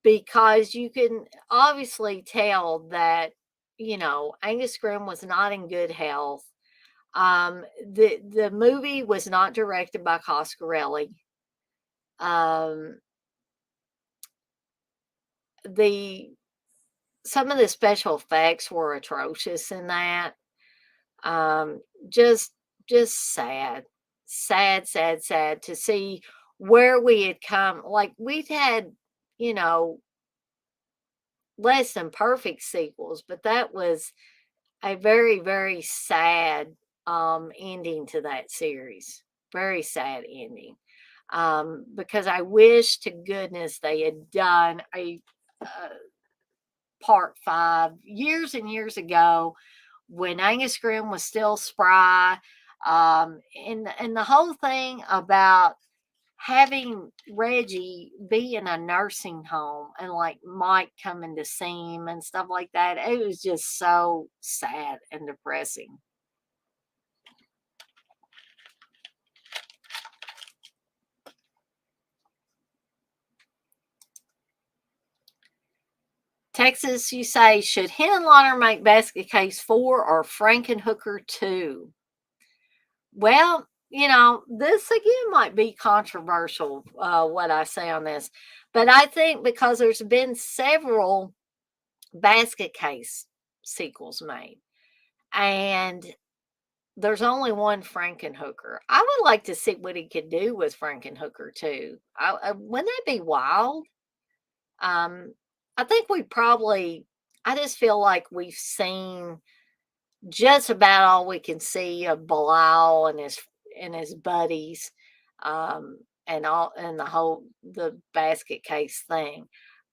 because you can obviously tell that, Angus Scrimm was not in good health. The movie was not directed by Coscarelli. Um, the Some of the special effects were atrocious in that. Um, just just sad, sad, sad to see where we had come. Like, we've had, you know, less than perfect sequels, but that was a very, very sad ending to that series. Very sad ending. Because I wish to goodness they had done a part 5 years and years ago, when Angus Grimm was still spry. And the whole thing about having Reggie be in a nursing home, and like Mike coming to see him and stuff like that, it was just so sad and depressing. Texas, you say, should Henenlotter make Basket Case 4 or Frankenhooker 2? Well, this again might be controversial, what I say on this, but I think because there's been several Basket Case sequels made, and there's only one Frankenhooker. I would like to see what he could do with Frankenhooker too. Wouldn't that be wild? Um, I think we probably. I just feel like we've seen just about all we can see of Bilal and his buddies, um, and the basket case thing.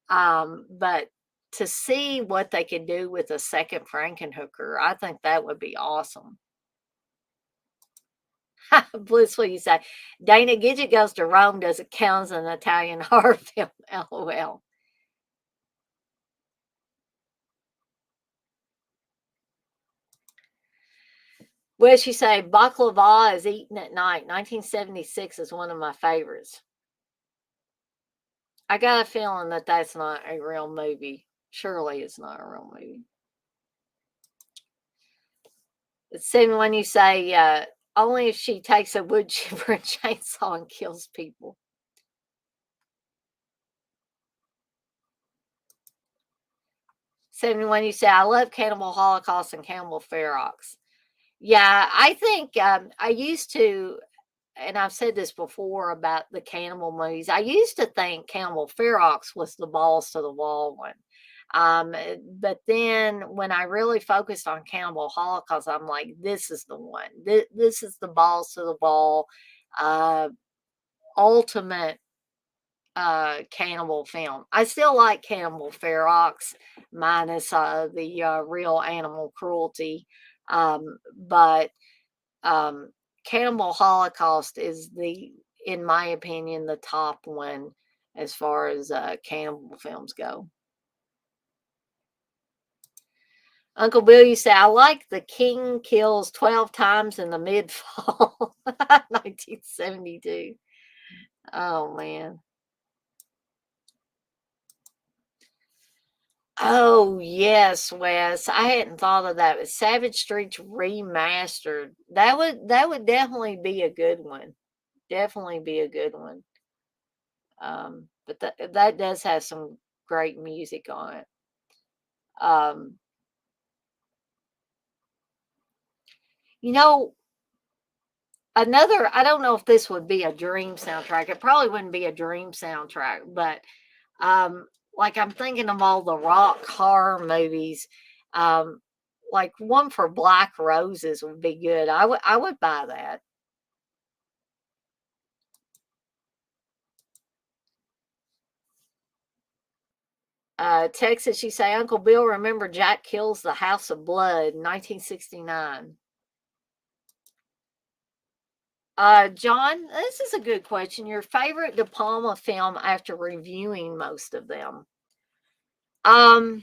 But to see what they could do with a second Frankenhooker, I think that would be awesome. Blissful, you say. Dana Gidget Goes to Rome doesn't count as an Italian horror film. LOL. Well, she say baklava is eaten at night. 1976 is one of my favorites. I got a feeling that that's not a real movie. Surely it's not a real movie. 71, you say, only if she takes a wood chipper and chainsaw and kills people. '71, you say, I love Cannibal Holocaust and Cannibal Ferox. Yeah, I think I used to, and I've said this before about the cannibal movies. I used to think Cannibal Ferox was the balls to the wall one. But then when I really focused on Cannibal Holocaust, I'm like, this is the one. This is the balls to the wall, uh, ultimate cannibal film. I still like Cannibal Ferox minus the real animal cruelty. But Cannibal Holocaust is in my opinion, the top one as far as cannibal films go. Uncle Bill, you say, I like The King Kills 12 Times in the Mid-Fall, 1972. Oh, man. Oh, yes, Wes. I hadn't thought of that. But Savage Streets Remastered. That would definitely be a good one. Definitely be a good one. But that does have some great music on it. Um, you know, another, I don't know if this would be a dream soundtrack. It probably wouldn't be a dream soundtrack, but like I'm thinking of all the rock horror movies. Um, like one for Black Roses would be good. I would buy that. Texas, you say, Uncle Bill, remember Jack Kills the House of Blood, 1969. John, this is a good question. Your favorite De Palma film after reviewing most of them? Um,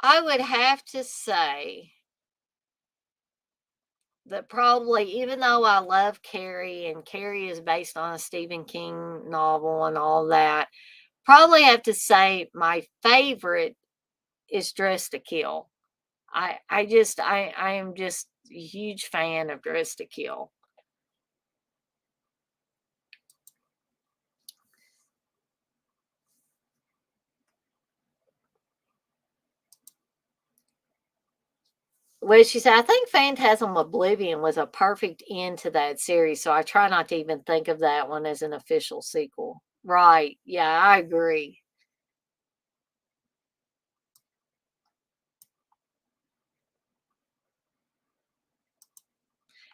I would have to say that probably, even though I love Carrie and Carrie is based on a Stephen King novel and all that, probably have to say my favorite is Dress to Kill. I am just a huge fan of Dress to Kill. Well, she said, I think Phantasm Oblivion was a perfect end to that series, so I try not to even think of that one as an official sequel. Right. Yeah, I agree.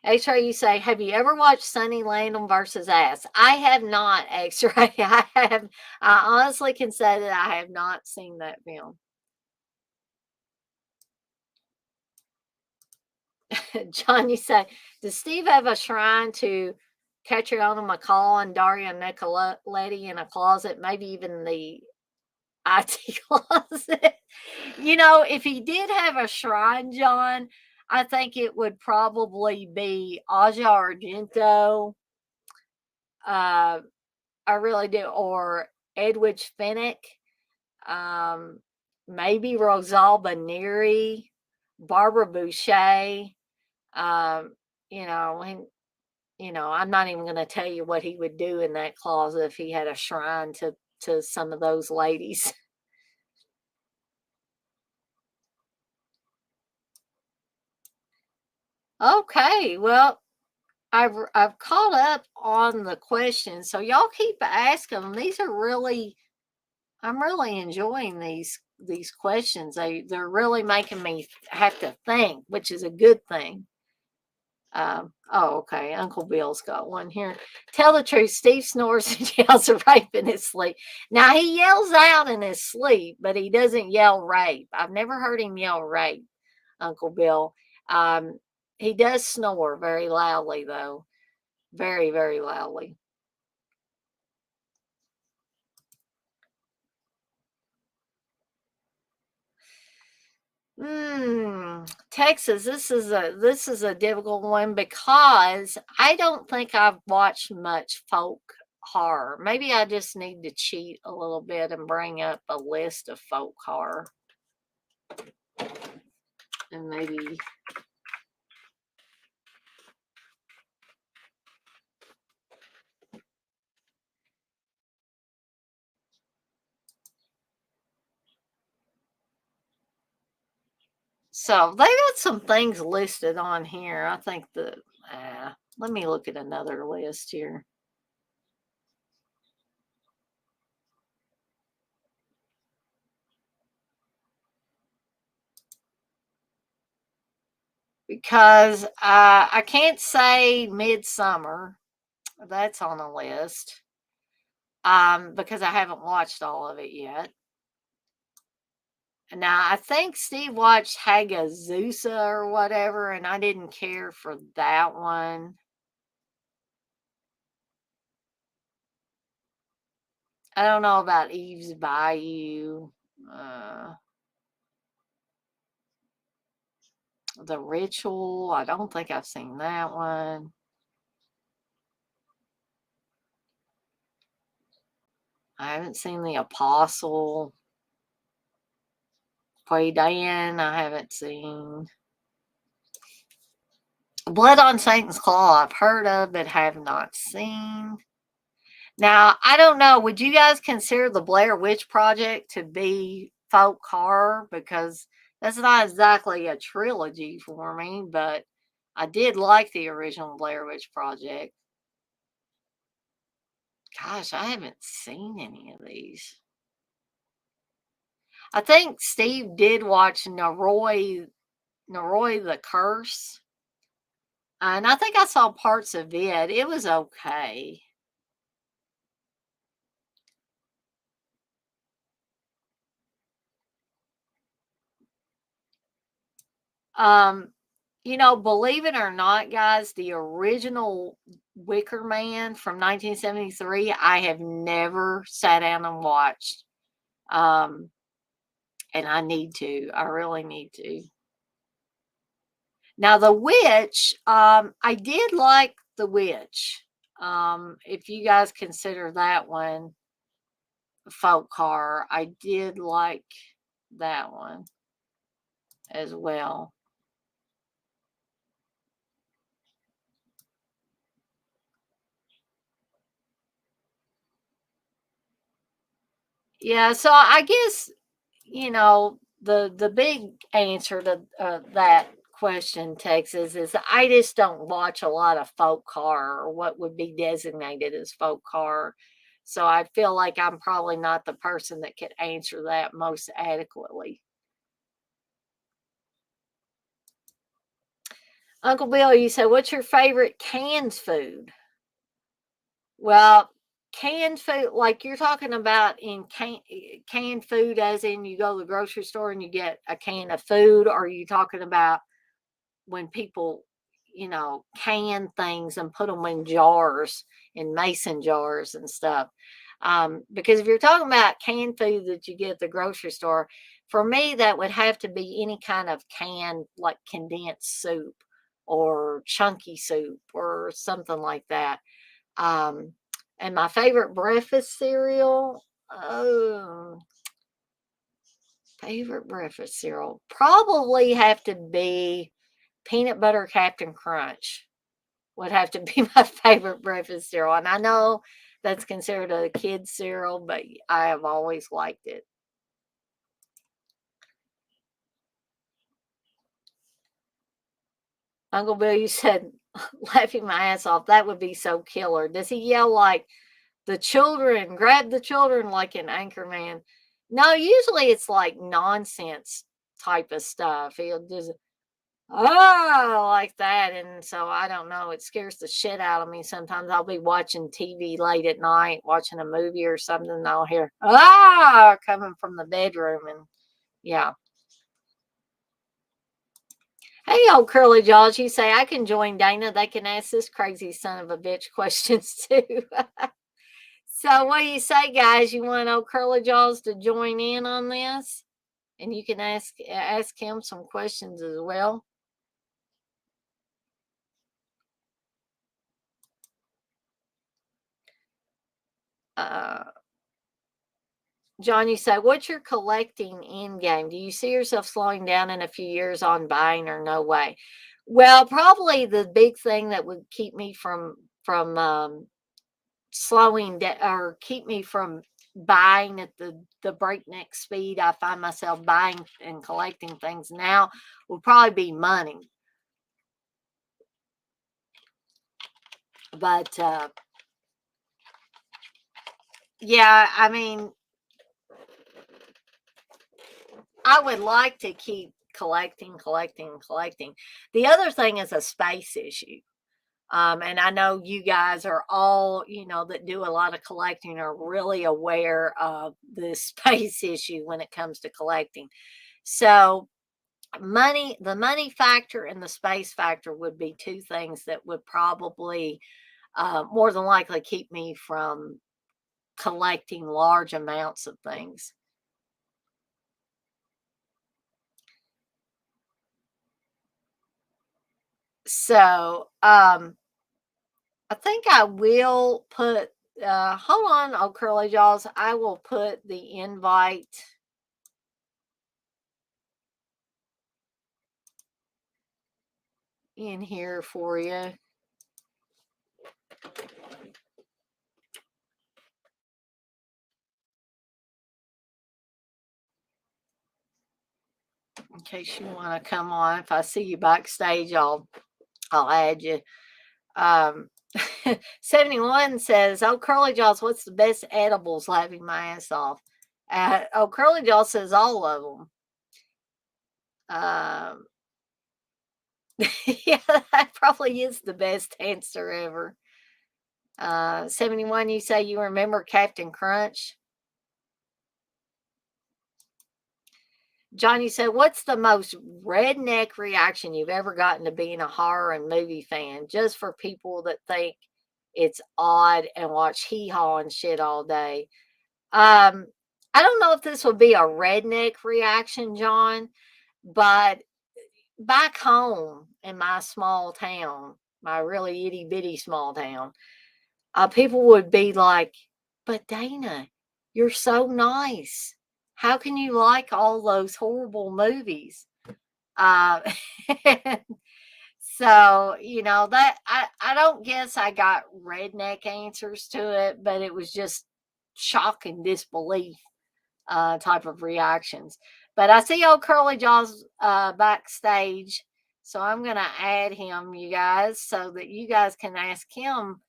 X-Ray, you say, have you ever watched Sunny Landon versus Ass? I have not, X-Ray. I honestly can say that I have not seen that film. John, you say, does Steve have a shrine to Catriona McCall and Daria Nicoletti in a closet, maybe even the IT closet? If he did have a shrine, John, I think it would probably be Aja Argento. Uh, I really do, or Edwidge Fennick, um, maybe Rosalba Neary, Barbara Boucher. Um, you know, and I'm not even going to tell you what he would do in that closet if he had a shrine to some of those ladies. Okay, well, I've caught up on the questions, so y'all keep asking them. These are really, I'm really enjoying these questions. They're really making me have to think, which is a good thing. Oh, okay. Uncle Bill's got one here. Tell the truth. Steve snores and yells rape in his sleep. Now he yells out in his sleep, but he doesn't yell rape. I've never heard him yell rape, Uncle Bill. Um, he does snore very loudly, though. Very, very loudly. Texas. This is a difficult one because I don't think I've watched much folk horror. Maybe I just need to cheat a little bit and bring up a list of folk horror. And maybe so they got some things listed on here. I think let me look at another list here. Because I can't say Midsummer. That's on the list. Because I haven't watched all of it yet. Now I think Steve watched Hagazusa or whatever, and I didn't care for that one. I don't know about Eve's Bayou. The Ritual. I don't think I've seen that one. I haven't seen The Apostle. Quay Diane, I haven't seen. Blood on Satan's Claw, I've heard of, but have not seen. Now, I don't know. Would you guys consider the Blair Witch Project to be folk horror? Because that's not exactly a trilogy for me, but I did like the original Blair Witch Project. Gosh, I haven't seen any of these. I think Steve did watch Noroi the Curse. And I think I saw parts of it. It was okay. Um, believe it or not, guys, the original Wicker Man from 1973, I have never sat down and watched. Um, and I need to. I really need to. Now, The Witch, I did like The Witch. If you guys consider that one folk horror, I did like that one as well. Yeah, so I guess the big answer to that question, Texas, is I just don't watch a lot of folk horror or what would be designated as folk horror. So I feel like I'm probably not the person that could answer that most adequately. Uncle Bill, you said, what's your favorite canned food? Well, canned food, like you're talking about in canned food, as in you go to the grocery store and you get a can of food, or are you talking about when people, can things and put them in jars, in mason jars and stuff? Because if you're talking about canned food that you get at the grocery store, for me, that would have to be any kind of canned, like condensed soup or chunky soup or something like that. Um, and my favorite breakfast cereal, oh, favorite breakfast cereal probably have to be peanut butter Captain Crunch. Would have to be my favorite breakfast cereal. And I know that's considered a kid's cereal, but I have always liked it. Uncle Bill, you said laughing my ass off. That would be so killer. Does he yell like the children, grab the children like in Anchorman? No, usually it's like nonsense type of stuff. He'll just like that. And so I don't know. It scares the shit out of me. Sometimes I'll be watching TV late at night, watching a movie or something, and I'll hear coming from the bedroom. And yeah. Hey, old curly jaws, you say I can join Dana. They can ask this crazy son of a bitch questions too. So what do you say, guys? You want old curly jaws to join in on this? And you can ask him some questions as well. Uh John, you say, what's your collecting end game? Do you see yourself slowing down in a few years on buying or no way? Well, probably the big thing that would keep me from slowing down or keep me from buying at the breakneck speed I find myself buying and collecting things now would probably be money. But yeah, I mean, I would like to keep collecting. The other thing is a space issue. And I know you guys are all, that do a lot of collecting are really aware of the space issue when it comes to collecting. So, the money factor and the space factor would be two things that would probably more than likely keep me from collecting large amounts of things. So, I think I will put, hold on, oh, Curly Jaws, I will put the invite in here for you. In case you want to come on. If I see you backstage, I'll add you. 71 says, oh, Curly Jaws, what's the best edibles laughing my ass off? Oh, Curly Jaws says all of them. Yeah, that probably is the best answer ever. 71, you say you remember Captain Crunch? Johnny said, what's the most redneck reaction you've ever gotten to being a horror and movie fan? Just for people that think it's odd and watch hee-haw and shit all day. I don't know if this would be a redneck reaction, John, but back home in my small town, my really itty bitty small town, people would be like, but Dana, you're so nice. How can you like all those horrible movies? Uh, so, that I don't guess I got redneck answers to it, but it was just shock and disbelief type of reactions. But I see old Curly Jaws backstage, so I'm going to add him, you guys, so that you guys can ask him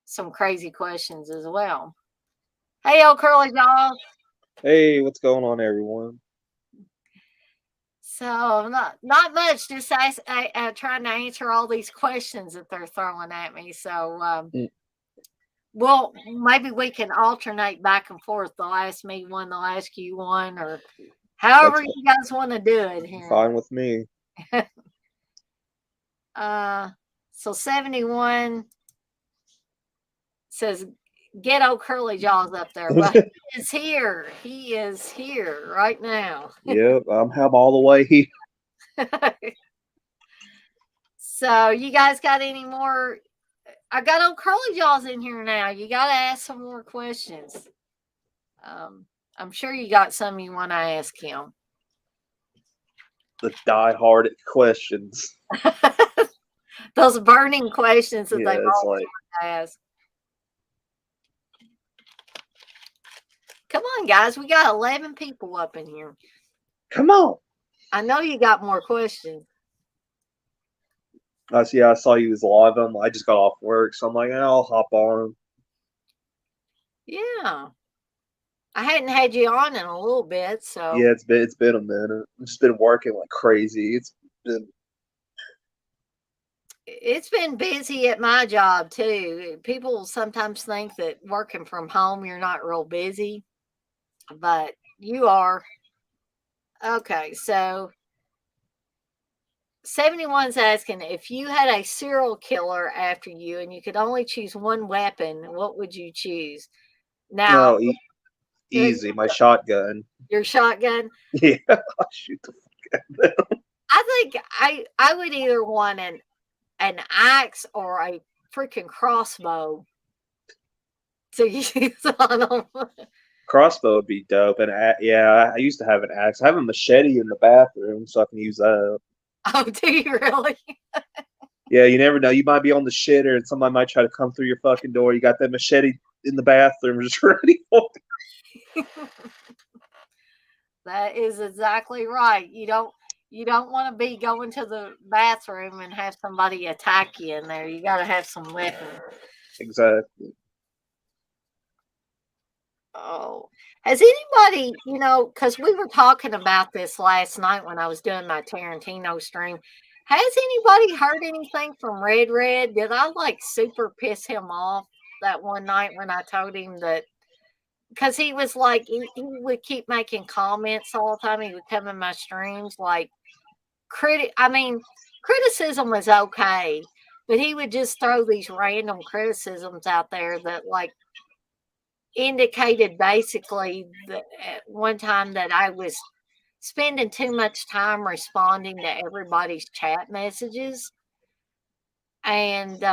some crazy questions as well. Hey, old Curly Jaws. Hey, what's going on, everyone? So not much. Just trying to answer all these questions that they're throwing at me. So Mm, well, maybe we can alternate back and forth. They'll ask me one, they'll ask you one, or however That's you guys want to do it here. fine with me. So 71 says, get old Curly Jaws up there. Well, he is here. He is here right now. Yep, I'm have all the way here. So you guys got any more? I got old Curly Jaws in here now. You got to ask some more questions. I'm sure you got some you want to ask him. The die-hard questions. Those burning questions that Yeah, they've it's always like, wanted to ask. Come on, guys. We got 11 people up in here. come on. I know you got more questions. I saw you was live. I just got off work, so I'm like, I'll hop on. Yeah. I hadn't had you on in a little bit, so Yeah, it's been a minute. I've just been working like crazy. it's been busy at my job too. People sometimes think that working from home you're not real busy, but you are. Okay, so 71's asking if you had a serial killer after you and you could only choose one weapon, what would you choose? Now, No, easy. My shotgun. your shotgun. Yeah, I'll shoot the fuck out. I think I would either want an axe or a freaking crossbow to use on them. crossbow would be dope. And yeah, I used to have an axe. I have a machete in the bathroom, so I can use that. Oh, do you really? Yeah, you never know. You might be on the shitter, and somebody might try to come through your fucking door. You got that machete in the bathroom, just ready for it. That is exactly right. You don't want to be going to the bathroom and have somebody attack you in there. You got to have some weapon. Exactly. Oh, has anybody, because we were talking about this last night when I was doing my Tarantino stream. Has anybody heard anything from Red Red? Did I like super piss him off that one night when I told him that? Because he was like, he would keep making comments all the time. He would come in my streams like, criticism was okay, but he would just throw these random criticisms out there that like indicated basically that at one time that I was spending too much time responding to everybody's chat messages. And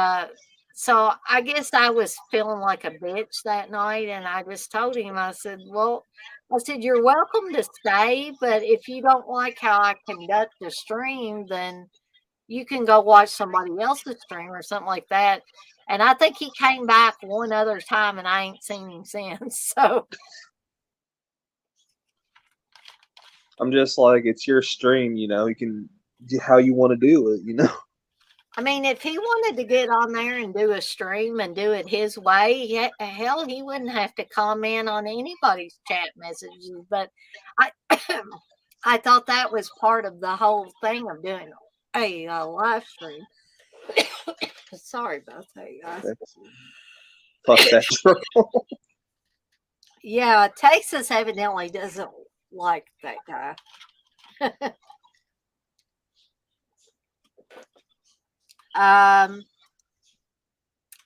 so I guess I was feeling like a bitch that night. And I just told him, I said, you're welcome to stay, but if you don't like how I conduct the stream, then you can go watch somebody else's stream or something like that. And I think he came back one other time and I ain't seen him since. So I'm just like, it's your stream, you can do how you want to do it. I mean, if he wanted to get on there and do a stream and do it his way, hell, he wouldn't have to comment on anybody's chat messages. But I, I thought that was part of the whole thing of doing a live stream. Sorry about that, guys. Fuck that troll. Yeah, Texas evidently doesn't like that guy.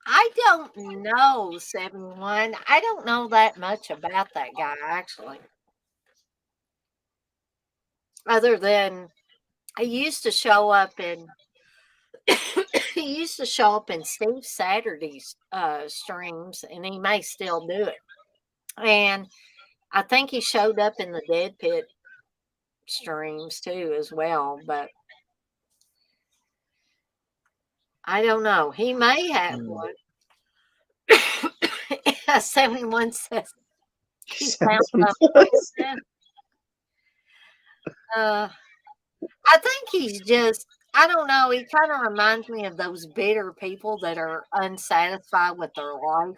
I don't know, 71. I don't know that much about that guy, actually. Other than he used to show up in Steve Saturday's streams, and he may still do it. And I think he showed up in the Dead Pit streams too, as well. But I don't know. He may have one. 71 says he found a person. I think he's just, I don't know. He kind of reminds me of those bitter people that are unsatisfied with their life.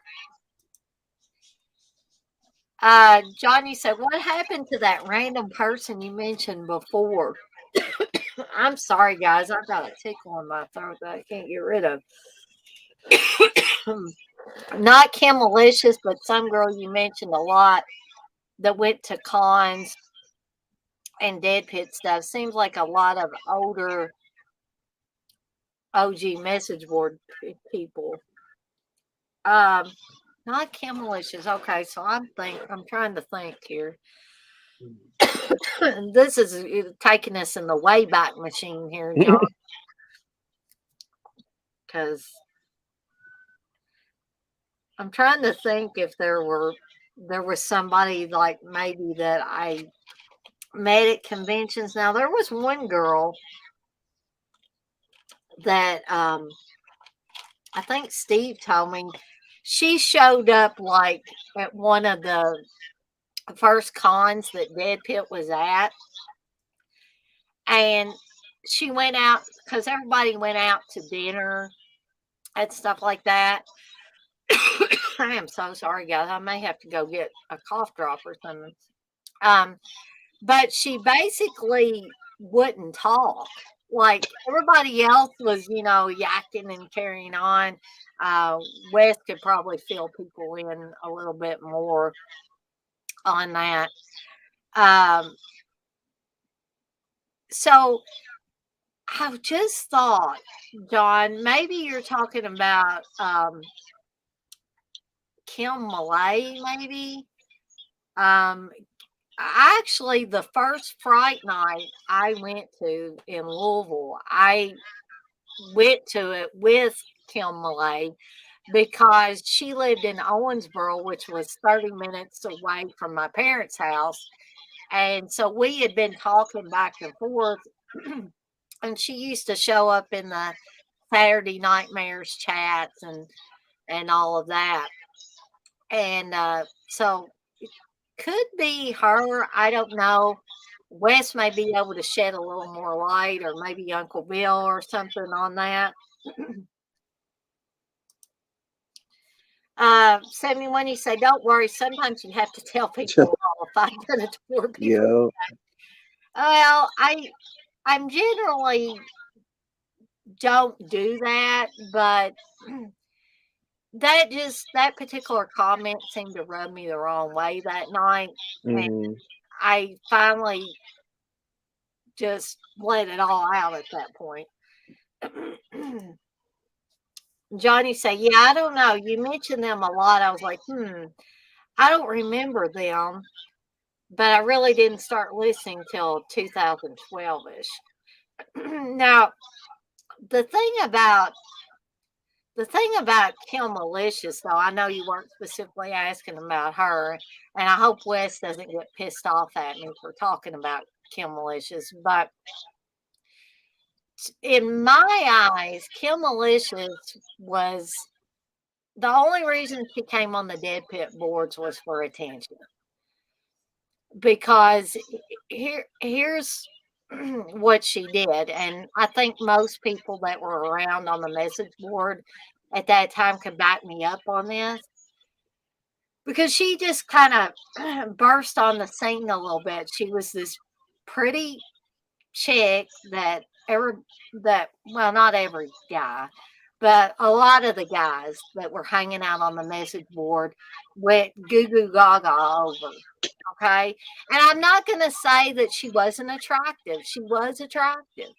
Johnny said, what happened to that random person you mentioned before? I'm sorry, guys. I've got a tickle in my throat that I can't get rid of. Not Kim Malicious, but some girl you mentioned a lot that went to cons and Dead Pit stuff. Seems like a lot of older OG message board people. Not Kim Malicious. Okay, so I'm trying to think here. This is taking us in the Wayback Machine here, John. Because I'm trying to think if there was somebody like maybe that I met at conventions. Now there was one girl that I think Steve told me she showed up like at one of the first cons that Dead Pit was at, and she went out because everybody went out to dinner and stuff like that. I am so sorry, guys. I may have to go get a cough drop or something. But she basically wouldn't talk. Like everybody else was, yakking and carrying on. Wes could probably fill people in a little bit more on that. So I just thought, John, maybe you're talking about Kim Malay, maybe. Actually, the first Fright Night I went to in Louisville, I went to it with Kim Malay, because she lived in Owensboro, which was 30 minutes away from my parents' house. And so we had been talking back and forth, and she used to show up in the Saturday Nightmares chats and all of that. And so it could be her. I don't know. Wes may be able to shed a little more light, or maybe Uncle Bill or something on that. 71, you say, don't worry. Sometimes you have to tell people off. I've done it to poor people. Yeah. Well, I'm generally don't do that, but that particular comment seemed to rub me the wrong way that night, and Hmm. I finally just let it all out at that point. Johnny say, yeah, I don't know. You mentioned them a lot. I was like, I don't remember them, but I really didn't start listening till 2012-ish. Now, the thing about Kim Malicious, though, I know you weren't specifically asking about her, and I hope Wes doesn't get pissed off at me for talking about Kim Malicious, but in my eyes, Kim Malicious was the only reason she came on the Dead Pit boards was for attention. Because here's what she did, and I think most people that were around on the message board at that time could back me up on this, because she just kind of burst on the scene a little bit. She was this pretty chick that well, not every guy, but a lot of the guys that were hanging out on the message board went goo goo gaga over. Okay. And I'm not going to say that she wasn't attractive. She was attractive.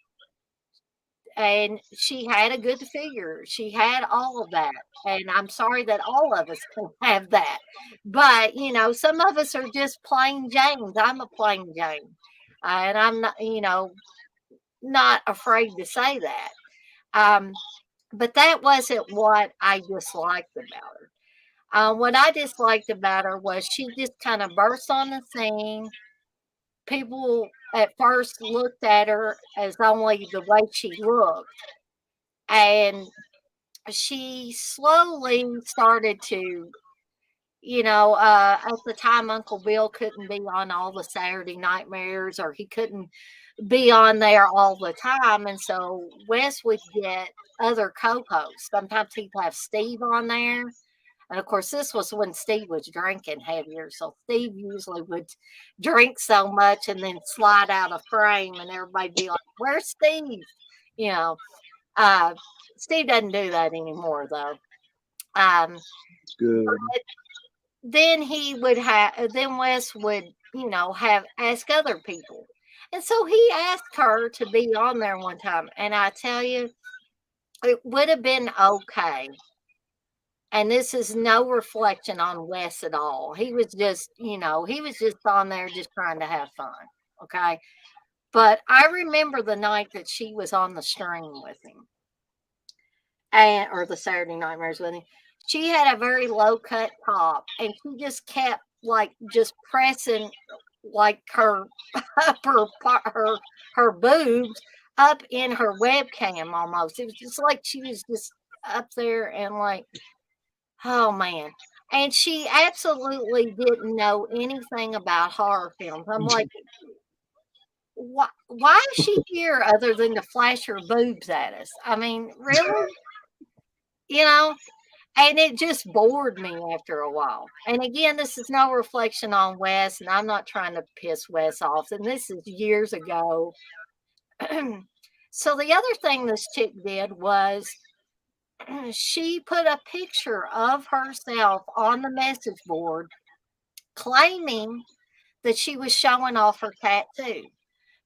And she had a good figure. She had all of that. And I'm sorry that all of us can have that. But, some of us are just plain Janes. I'm a plain Jane. And I'm not, not afraid to say that. But that wasn't what I disliked about her. What I disliked about her was she just kind of burst on the scene. People at first looked at her as only the way she looked, and she slowly started to, at the time Uncle Bill couldn't be on all the Saturday Nightmares, or he couldn't be on there all the time, and so Wes would get other co-hosts. Sometimes he'd have Steve on there. And of course, this was when Steve was drinking heavier. So Steve usually would drink so much and then slide out of frame, and everybody be like, "Where's Steve?" You know, uh, Steve doesn't do that anymore, though. Um, Good. then then Wes would, have ask other people. And so he asked her to be on there one time. And I tell you, it would have been okay. And this is no reflection on Wes at all. He was just, he was just on there just trying to have fun. Okay. But I remember the night that she was on the string with him, or the Saturday Nightmares with him. She had a very low cut top, and she just kept like just pressing like her her boobs up in her webcam almost. It was just like she was just up there and like, oh man. And she absolutely didn't know anything about horror films. I'm like, why is she here other than to flash her boobs at us? I mean, really? You know? And it just bored me after a while. And again, this is no reflection on Wes, and I'm not trying to piss Wes off. And this is years ago. So the other thing this chick did was she put a picture of herself on the message board claiming that she was showing off her tattoo.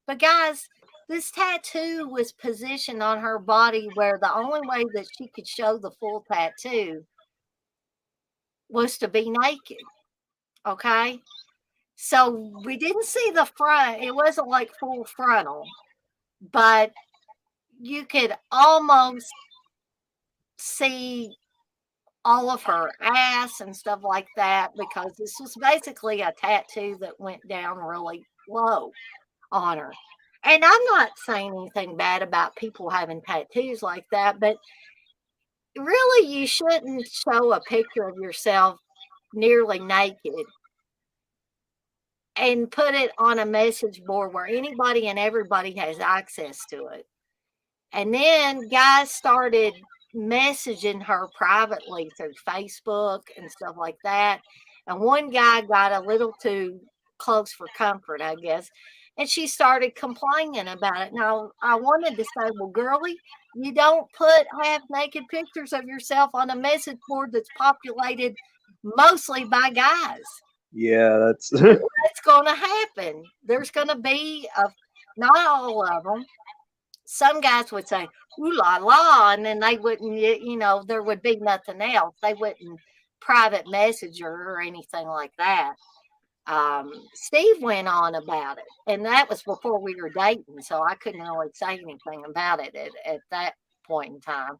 But guys, this tattoo was positioned on her body where the only way that she could show the full tattoo was to be naked. Okay. So we didn't see the front. It wasn't like full frontal, but you could almost see all of her ass and stuff like that because this was basically a tattoo that went down really low on her. And I'm not saying anything bad about people having tattoos like that, but really you shouldn't show a picture of yourself nearly naked and put it on a message board where anybody and everybody has access to it. And then guys started messaging her privately through Facebook and stuff like that. And one guy got a little too close for comfort, I guess. And she started complaining about it. Now, I wanted to say, well, girlie, you don't put half naked pictures of yourself on a message board that's populated mostly by guys. Yeah, that's What's going to happen? There's going to be not all of them. Some guys would say, "Ooh la la," and then they wouldn't, there would be nothing else. They wouldn't private message her or anything like that. Steve went on about it, and that was before we were dating, so I couldn't really say anything about it at that point in time.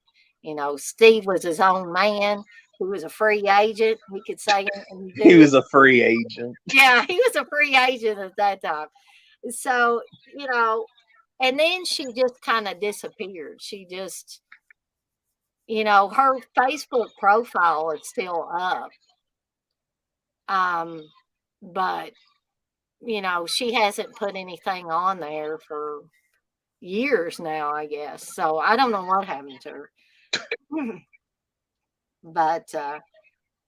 Steve was his own man. He was a free agent. He could say and he do. was a free agent. Yeah, he was a free agent at that time. So, and then she just kind of disappeared. She just, her Facebook profile is still up. But, she hasn't put anything on there for years now, I guess. So I don't know what happened to her. But,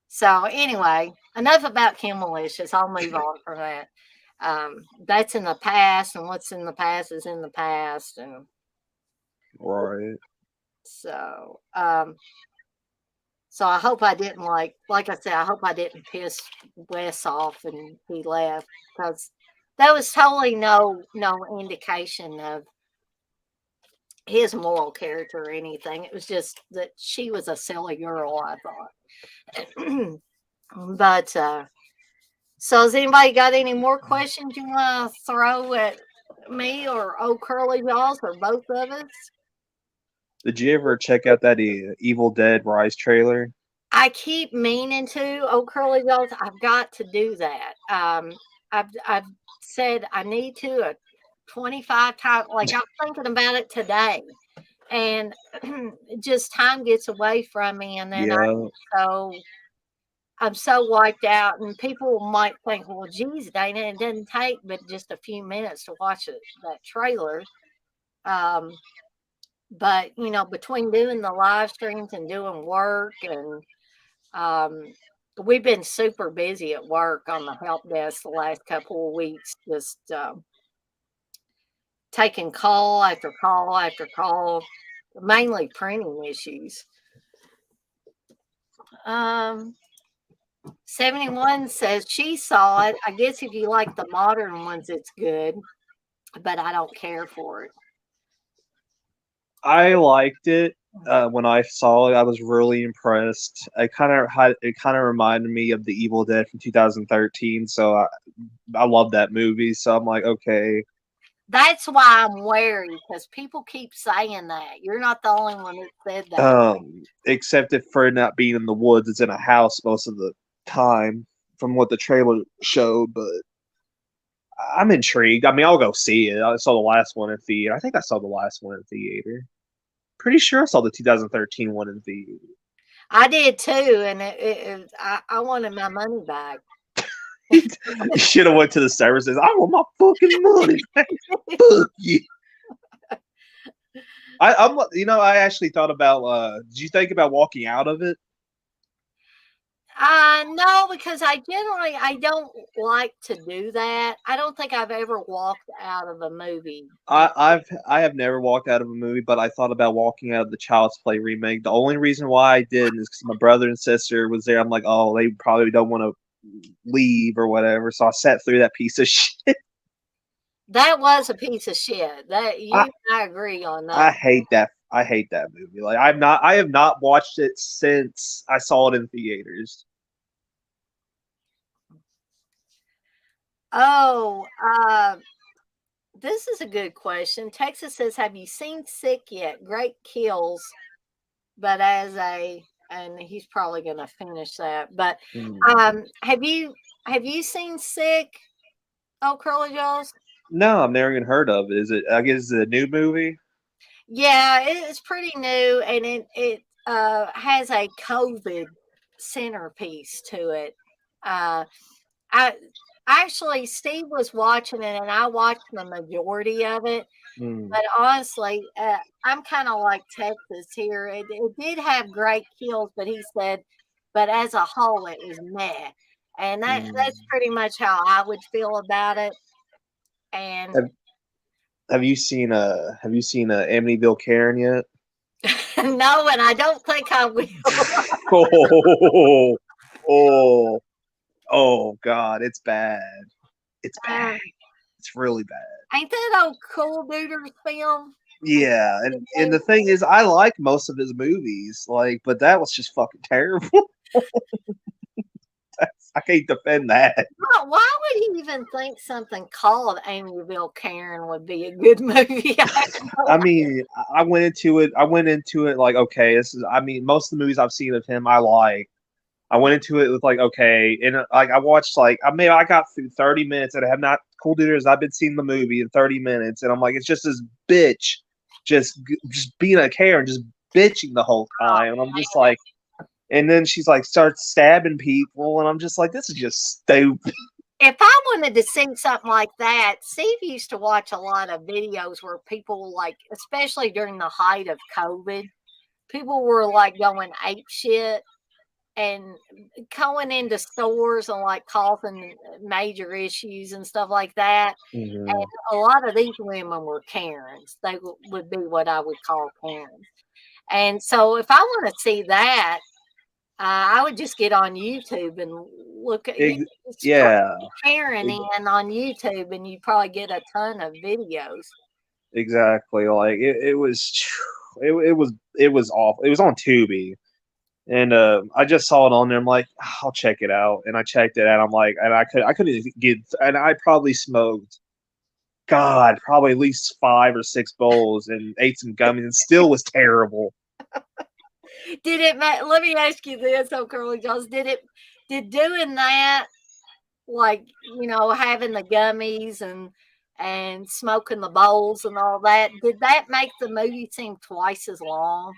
so anyway, enough about Kim Malicious. I'll move on from that. That's in the past, and what's in the past is in the past. And Right. so, so I hope I didn't like I said, I hope I didn't piss Wes off and he left because that was totally no indication of his moral character or anything. It was just that she was a silly girl, I thought. But so has anybody got any more questions you want to throw at me or old Curly Jaws or both of us? Did you ever check out that Evil Dead Rise trailer? I keep meaning to. Oh, Curly Jaws, I've got to do that. I've said I need to 25 times. Like I'm thinking about it today, and just time gets away from me, and then Yeah. I'm so wiped out. And people might think, well, geez, Dana, it didn't take but just a few minutes to watch that trailer. But between doing the live streams and doing work and we've been super busy at work on the help desk the last couple of weeks, just taking call after call after call, mainly printing issues. 71 says she saw it. I guess if you like the modern ones, it's good, but I don't care for it. I liked it when I saw it. I was really impressed. It kind of reminded me of the Evil Dead from 2013. So I love that movie. So I'm like, okay. That's why I'm wary because people keep saying that. You're not the only one that said that. Except if for not being in the woods, it's in a house most of the time, from what the trailer showed. But I'm intrigued. I mean, I'll go see it. I saw the last one in theater. I think I saw the last one in theater. Pretty sure I saw the 2013 one in theater. I did too, and I wanted my money back. You should have went to the services. I want my fucking money back. Fuck you. I actually thought about. Did you think about walking out of it? No, because I don't like to do that. I don't think I've ever walked out of a movie. I have never walked out of a movie, but I thought about walking out of the Child's Play remake. The only reason why I didn't is because my brother and sister was there. I'm like, oh, they probably don't want to leave or whatever. So I sat through that piece of shit. That was a piece of shit. I, I agree on I that. hate that. I hate that movie. Like I have not watched it since I saw it in theaters. Oh, this is a good question. Texas says, "Have you seen Sick yet? Great kills, but as a and he's probably going to finish that. But Mm. have you seen Sick? Oh, Curly Jaws. No, I've never even heard of it. Is it? I guess it's a new movie. Yeah, it's pretty new, and it has a COVID centerpiece to it. Uh, I actually Steve was watching it, and I watched the majority of it. Mm, But honestly, I'm kind of like Texas here. It did have great kills, but he said, but as a whole, it was meh, and that's mm. pretty much how I would feel about it. And Have Have you seen Amityville Karen yet? no, and I don't think I will. Oh, oh, oh, God, it's bad. It's bad. Uh, It's really bad. ain't that old Cool Duder's film? With Yeah, and James- the thing is, I like most of his movies, like, but that was just fucking terrible. I can't defend that. why would he even think something called Amityville Karen would be a good movie? I have no I mean, I went into it. I went into it like, okay, this is. I mean, most of the movies I've seen of him, I like. I went into it with like, okay, and like I watched like I got through 30 minutes and I have not Cool Dudes. I've been seeing the movie in 30 minutes, and I'm like, it's just this bitch, just being a Karen, just bitching the whole time, and I'm just like, and then she's like starts stabbing people, and I'm just like, this is just stupid. if I wanted to see something like that, Steve used to watch a lot of videos where people like, especially during the height of COVID, people were like going ape shit and going into stores and like causing major issues and stuff like that. And Hmm. a lot of these women were Karens. They would be what I would call Karens. And so if I want to see that, I would just get on YouTube and look at you. Just put Yeah, Karen ex- in on YouTube, and you probably get a ton of videos. exactly. Like it was, it was awful. It was on Tubi. And I just saw it on there. I'm like, I'll check it out, and I checked it out. I'm like, and I couldn't even get, and I probably smoked, God, probably at least 5 or 6 bowls, and ate some gummies, and still was terrible. Did it? Let me ask you this, oh Curly Jones. Did doing that, like having the gummies and smoking the bowls and all that, did that make the movie seem twice as long?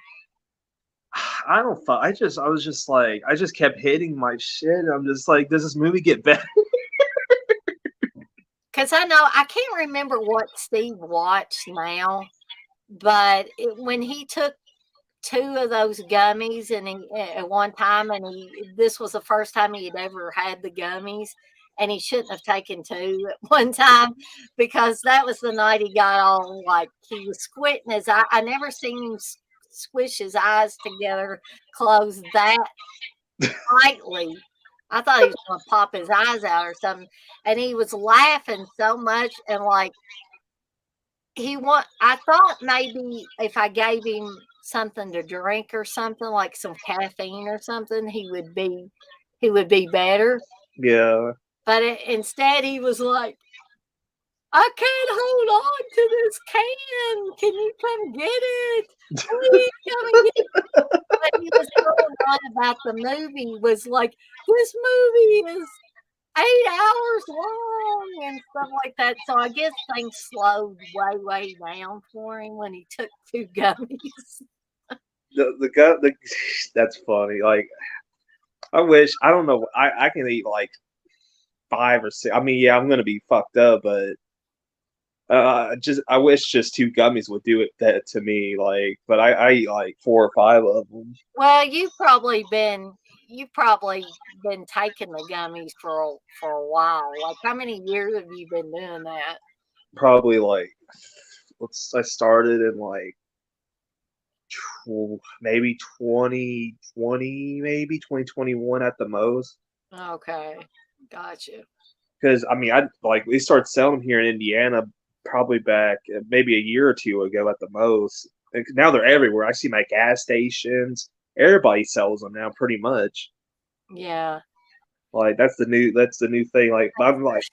I don't. I was just like, I just kept hitting my shit. I'm just like, does this movie get better? Because I can't remember what Steve watched now, but when he took two of those gummies and at one time, and this was the first time he had ever had the gummies, and he shouldn't have taken two at one time because that was the night he got all like he was squinting his eye. I never seen him squish his eyes together, close that tightly. I thought he was going to pop his eyes out or something, and he was laughing so much and like I thought maybe if I gave him something to drink or something, like some caffeine or something, he would be better. Yeah. But instead he was like, "I can't hold on to this can. Can you come get it? Please come and get it." But he was going on about the movie was like, "This movie is 8 hours long," and stuff like that. So I guess things slowed way, way down for him when he took two gummies. The gut. That's funny. Like, I wish. I don't know. I can eat like 5 or 6. I mean, yeah, I'm gonna be fucked up, but just I wish just 2 gummies would do it that to me. Like, but I eat like 4 or 5 of them. Well, you've probably been taking the gummies for a while. Like how many years have you been doing that? Probably like, I started in like maybe 2020, maybe 2021 at the most. Okay, gotcha. Because I mean, I like we started selling them here in Indiana probably back maybe a year or two ago at the most. And now they're everywhere. I see my gas stations. Everybody sells them now, pretty much. Yeah, Like that's the new thing. Like I'm like,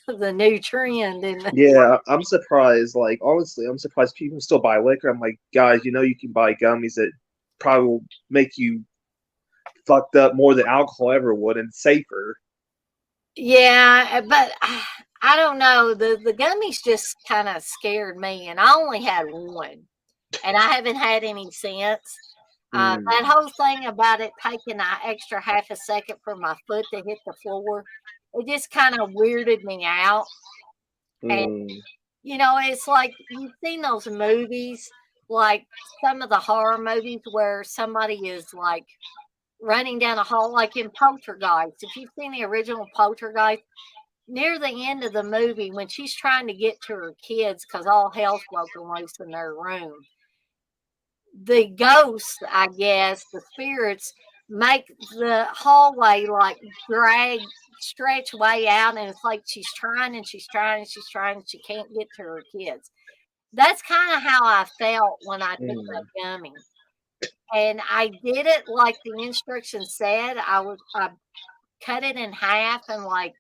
the new trend, and yeah, I'm surprised. Like honestly, I'm surprised people still buy liquor. I'm like, guys, you know you can buy gummies that probably will make you fucked up more than alcohol ever would, and safer. Yeah, but I don't know. The gummies just kind of scared me, and I only had one, and I haven't had any since. That Mm, whole thing about it taking an extra half a second for my foot to hit the floor, it just kind of weirded me out. And mm, it's like you've seen those movies, like some of the horror movies where somebody is like running down a hall, like in Poltergeist. If you've seen the original Poltergeist, near the end of the movie, when she's trying to get to her kids because all hell's broken loose in their room, the ghosts, I guess, the spirits, make the hallway like drag, stretch way out, and it's like she's trying and she's trying and she's trying and she can't get to her kids. That's kind of how I felt when I took that mm, gummy. And I did it like the instructions said. I cut it in half, and like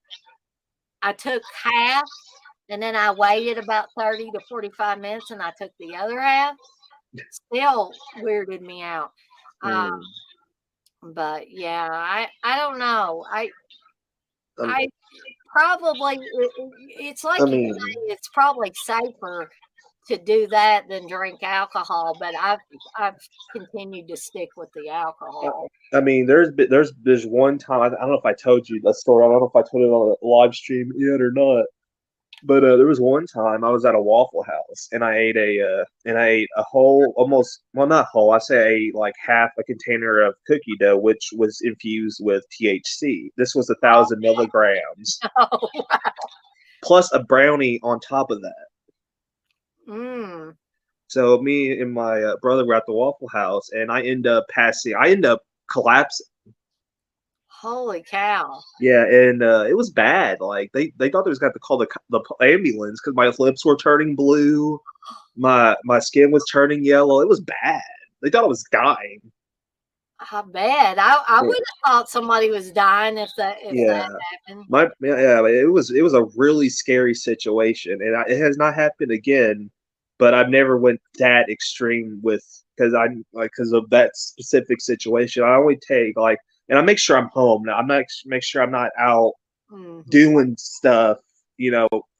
I took half and then I waited about 30 to 45 minutes and I took the other half. Still weirded me out. Uh, mm. but yeah, I don't know. Um, I probably it's I like you mean, say, it's probably safer to do that than drink alcohol, but I've continued to stick with the I, alcohol. there's one time I don't know if I told you that story. I don't know if I told it on a live stream yet or not. But there was one time I was at a Waffle House and I ate a whole, almost, well, not whole, I say I ate like half a container of cookie dough which was infused with THC. This was 1,000 milligrams Oh, plus a brownie on top of that. mm, So me and my brother were at the Waffle House and I end up collapsing. holy cow! Yeah, and it was bad. Like they thought they was going to call the ambulance because my lips were turning blue, my skin was turning yellow. It was bad. They thought I was dying. I bet I Yeah, would have thought somebody was dying if that yeah. happened. It was a really scary situation, and it has not happened again. But I've never went that extreme with because I like because of that specific situation. I only take like, and I make sure I'm home now. I'm not make sure I'm not out Hmm. doing stuff,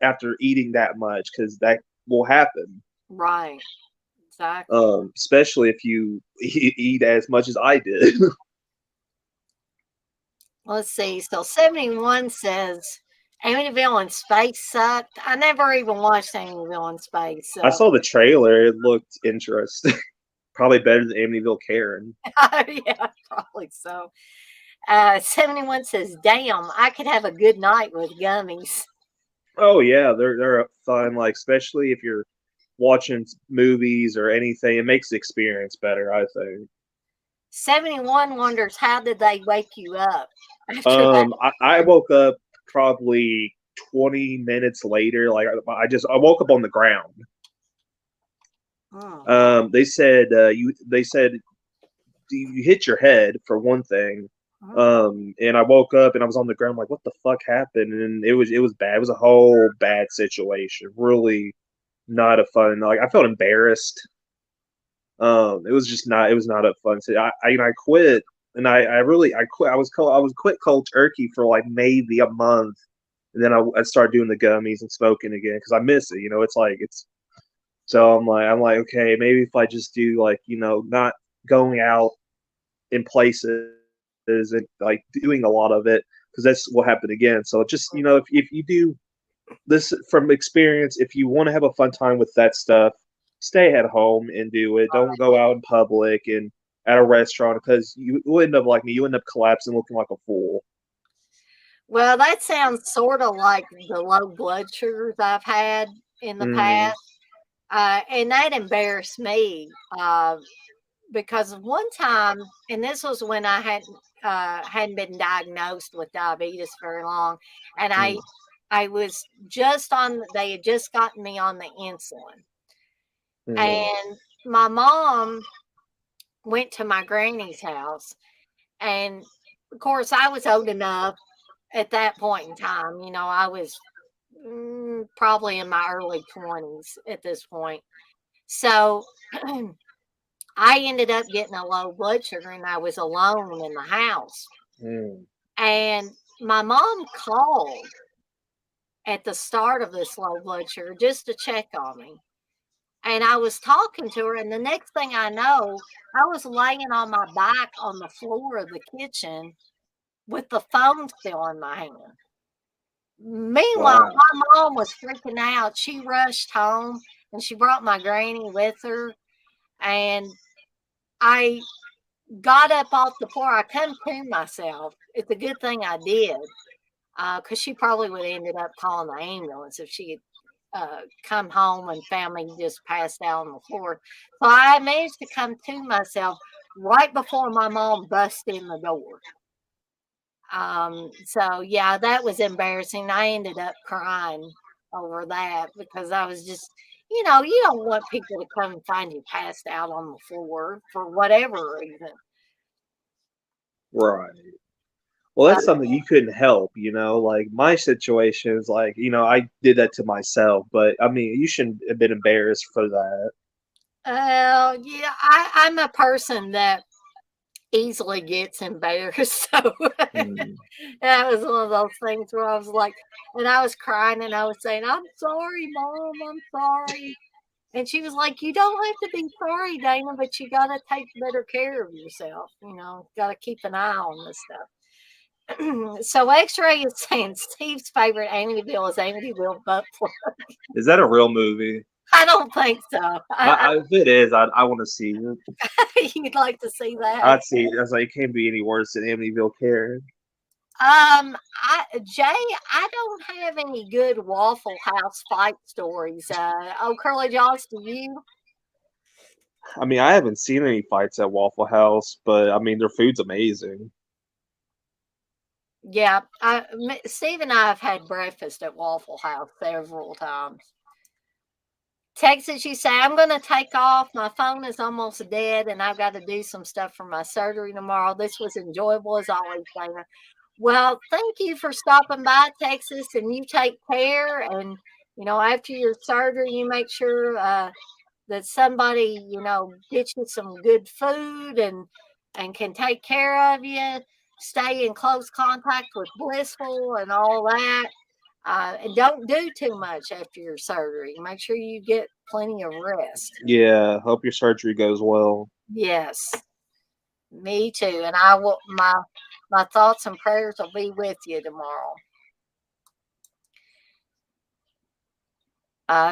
after eating that much because that will happen. Right, exactly. Especially if you eat as much as I did. Let's see. So 71 says Amityville in Space sucked. I never even watched Amityville in Space. I So saw the trailer; it looked interesting. Probably better than Amityville Karen. yeah, probably so. 71 says, damn, I could have a good night with gummies. Oh yeah, they're fun. Like especially if you're watching movies or anything, it makes the experience better. I think. 71 wonders, how did they wake you up after that? I woke up probably 20 minutes later. Like I woke up on the ground. Mm, They said you hit your head for one thing. mm. And I woke up and I was on the ground like, what the fuck happened? And it was bad. It was a whole bad situation. Really not a fun. Like I felt embarrassed. It was just not. It was not a fun. I quit, and I quit. I was quit cold turkey for like maybe a month, and then I started doing the gummies and smoking again because I miss it. It's like it's. So I'm like okay, maybe if I just do like not going out in places and like doing a lot of it because that's what happened again. So just if you do this from experience, if you want to have a fun time with that stuff, stay at home and do it. Don't go out in public and at a restaurant because you will end up like me. You end up collapsing, looking like a fool. Well, that sounds sort of like the low blood sugars I've had in the Mm, past. And that embarrassed me because one time, and this was when I hadn't been diagnosed with diabetes very long, and mm, I was just on. They had just gotten me on the insulin, mm, and my mom went to my granny's house, and of course I was old enough at that point in time. I was probably in my early 20s at this point. So I ended up getting a low blood sugar and I was alone in the house. Mm. And my mom called at the start of this low blood sugar just to check on me. And I was talking to her, and the next thing I know, I was laying on my back on the floor of the kitchen with the phone still in my hand. Meanwhile, Wow. my mom was freaking out. She rushed home and she brought my granny with her. And I got up off the floor. I come to myself. It's a good thing I did, because she probably would have ended up calling the ambulance if she had come home and found me just passed out on the floor. So I managed to come to myself right before my mom busted in the door. So yeah, that was embarrassing. I ended up crying over that because I was just, you don't want people to come and find you passed out on the floor for whatever reason. Right. Well, Uh, that's something you couldn't help, Like my situation is like, I did that to myself, but I mean, you shouldn't have been embarrassed for that. yeah, I'm a person that easily gets embarrassed. So Mm. that was one of those things where I was like, and I was crying and I was saying, "I'm sorry, Mom, I'm sorry." And she was like, "You don't have to be sorry, Dana, but you got to take better care of yourself. Got to keep an eye on this stuff." So X-Ray is saying Steve's favorite Amityville is Amityville Butt Plug. Is that a real movie? I don't think so. If it is, I want to see it. You'd like to see that? I'd see it. I was like, it can't be any worse than Amityville Karen. Jay, I don't have any good Waffle House fight stories. Curly Jaws, do you? I mean, I haven't seen any fights at Waffle House, but I mean, their food's amazing. Yeah, Steve and I have had breakfast at Waffle House several times. Texas, you say, I'm going to take off. My phone is almost dead, and I've got to do some stuff for my surgery tomorrow. This was enjoyable as always, Dana. Well, thank you for stopping by, Texas, and you take care. And, after your surgery, you make sure that somebody, gets you some good food and can take care of you. Stay in close contact with Blissful and all that. And don't do too much after your surgery. Make sure you get plenty of rest. Yeah, hope your surgery goes well. Yes, me too. And I will. My thoughts and prayers will be with you tomorrow.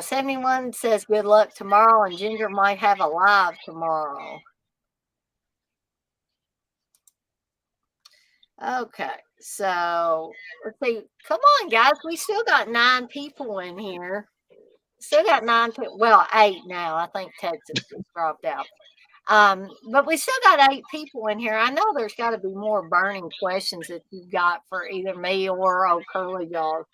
71 says good luck tomorrow, and Ginger might have a live tomorrow. Okay, so let's see. Come on, guys. We still got 9 people in here. Still got 9 people. Well, 8 now. I think Texas just dropped out. But we still got 8 people in here. I know there's got to be more burning questions that you've got for either me or old Curly Jaws.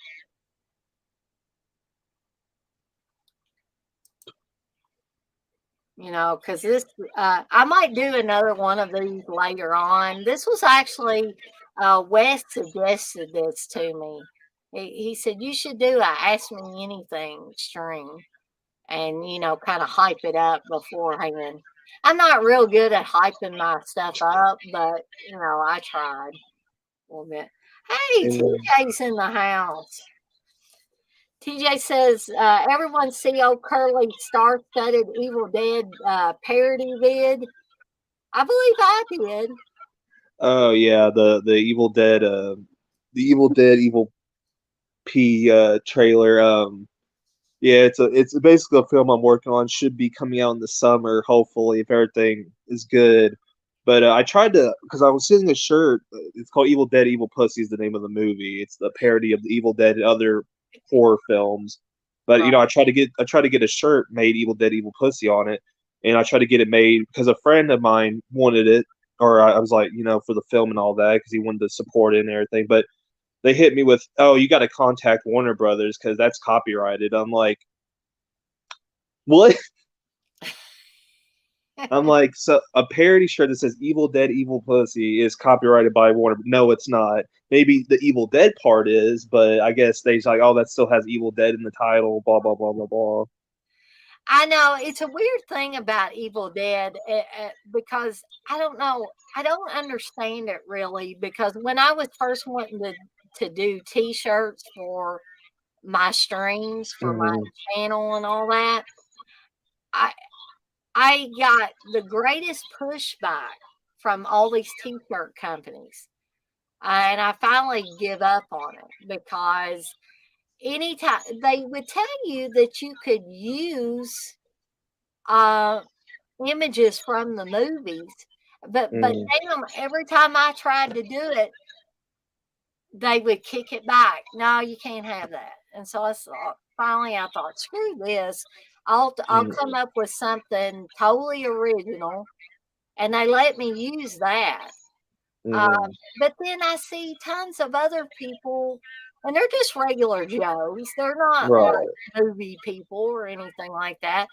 Because this, I might do another one of these later on. This was actually, Wes suggested this to me. He said, you should do a Ask Me Anything string and, kind of hype it up beforehand. I'm not real good at hyping my stuff up, but, I tried a little bit. Hey, And TJ's in the house. TJ says, everyone see old Curly star-studded Evil Dead parody vid. I believe I did. oh yeah, the Evil Dead Evil P trailer. Yeah, it's basically a film I'm working on. Should be coming out in the summer, hopefully, if everything is good. But I tried to, because I was seeing a shirt. It's called Evil Dead Evil Pussy is the name of the movie. It's the parody of the Evil Dead and other horror films. But Right. I tried to get a shirt made Evil Dead Evil Pussy on it, and I tried to get it made because a friend of mine wanted it, or I was like, for the film and all that, because he wanted to support it and everything. But they hit me with, "Oh, you got to contact Warner Brothers because that's copyrighted." I'm like, "What?" I'm like, "So a parody shirt that says Evil Dead Evil Pussy is copyrighted by Warner?" No, it's not. Maybe the Evil Dead part is, but I guess they's like, "Oh, that still has Evil Dead in the title." Blah blah blah blah blah. I know it's a weird thing about Evil Dead because I don't know. I don't understand it really because when I was first wanting to do T-shirts for my streams for my Hmm. channel and all that, I I got the greatest pushback from all these T-shirt companies, and I finally give up on it because anytime they would tell you that you could use uh images from the movies. But Hmm. damn, every time I tried to do it, they would kick it back. No, you can't have that. And so finally I thought, screw this. I'll come up with something totally original, and they let me use that. Hmm. But then I see tons of other people, and they're just regular Joes. They're not Right. like movie people or anything like that,